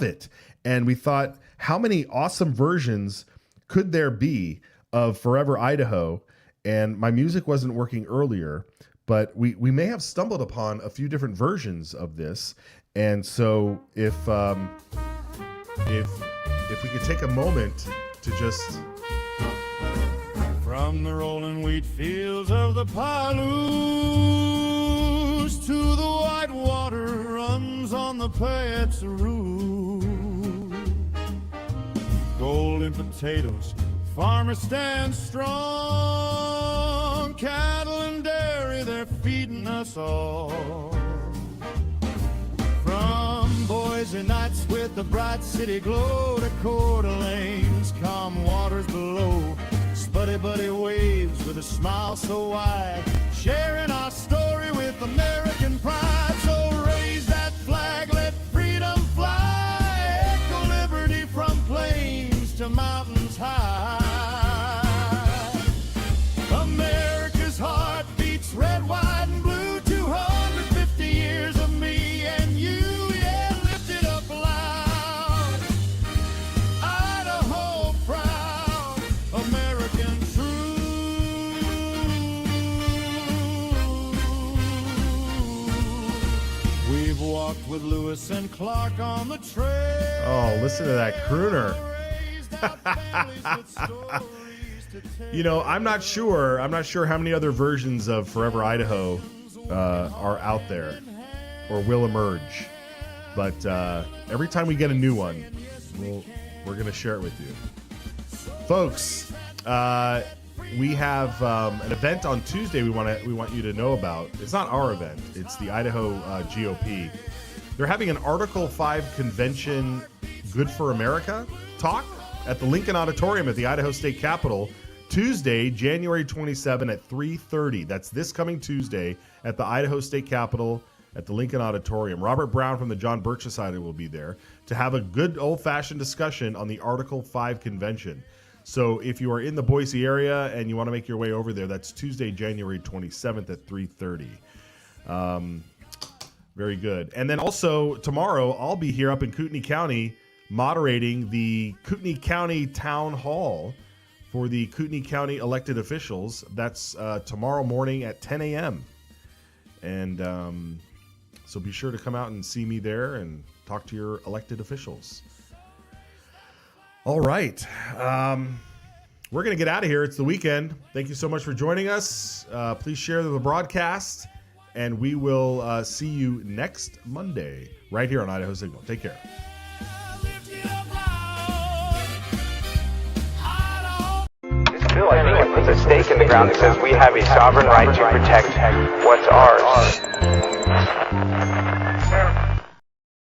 R: it. And we thought, how many awesome versions could there be of Forever Idaho? And my music wasn't working earlier, but we may have stumbled upon a few different versions of this. And so if we could take a moment to just...
I: From the rolling wheat fields of the Palouse to the white water runs on the Payetz-a-Roo. Golden potatoes, farmers stand strong. Cattle and dairy, they're feeding us all. From Boise nights with the bright city glow to Coeur d'Alene's calm waters below. Spuddy buddy waves with a smile so wide, sharing our story with American pride. So raise that flag, let freedom fly, echo liberty from plains to mountains high. America's heart beats red, white, and blue. 250 years of me and you, yeah, lift it up loud. Idaho proud, American true. We've walked with Lewis and Clark on the trail.
R: Oh, listen to that crooner. You know, I'm not sure how many other versions of Forever Idaho are out there or will emerge. But every time we get a new one, we're going to share it with you. Folks, we have an event on Tuesday we want you to know about. It's not our event. It's the Idaho GOP. They're having an Article 5 convention, Good for America talk at the Lincoln Auditorium at the Idaho State Capitol, Tuesday, January 27 at 3:30. That's this coming Tuesday at the Idaho State Capitol at the Lincoln Auditorium. Robert Brown from the John Birch Society will be there to have a good old-fashioned discussion on the Article 5 convention. So if you are in the Boise area and you want to make your way over there, that's Tuesday, January 27th at 3:30. Very good. And then also tomorrow, I'll be here up in Kootenai County moderating the Kootenai County Town Hall for the Kootenai County elected officials. That's tomorrow morning at 10 a.m. And so be sure to come out and see me there and talk to your elected officials. All right. We're going to get out of here. It's the weekend. Thank you so much for joining us. Please share the broadcast, and we will see you next Monday right here on Idaho Signal. Take care.
J: Bill, I think it puts a stake in the ground that says we have a sovereign right to protect what's ours.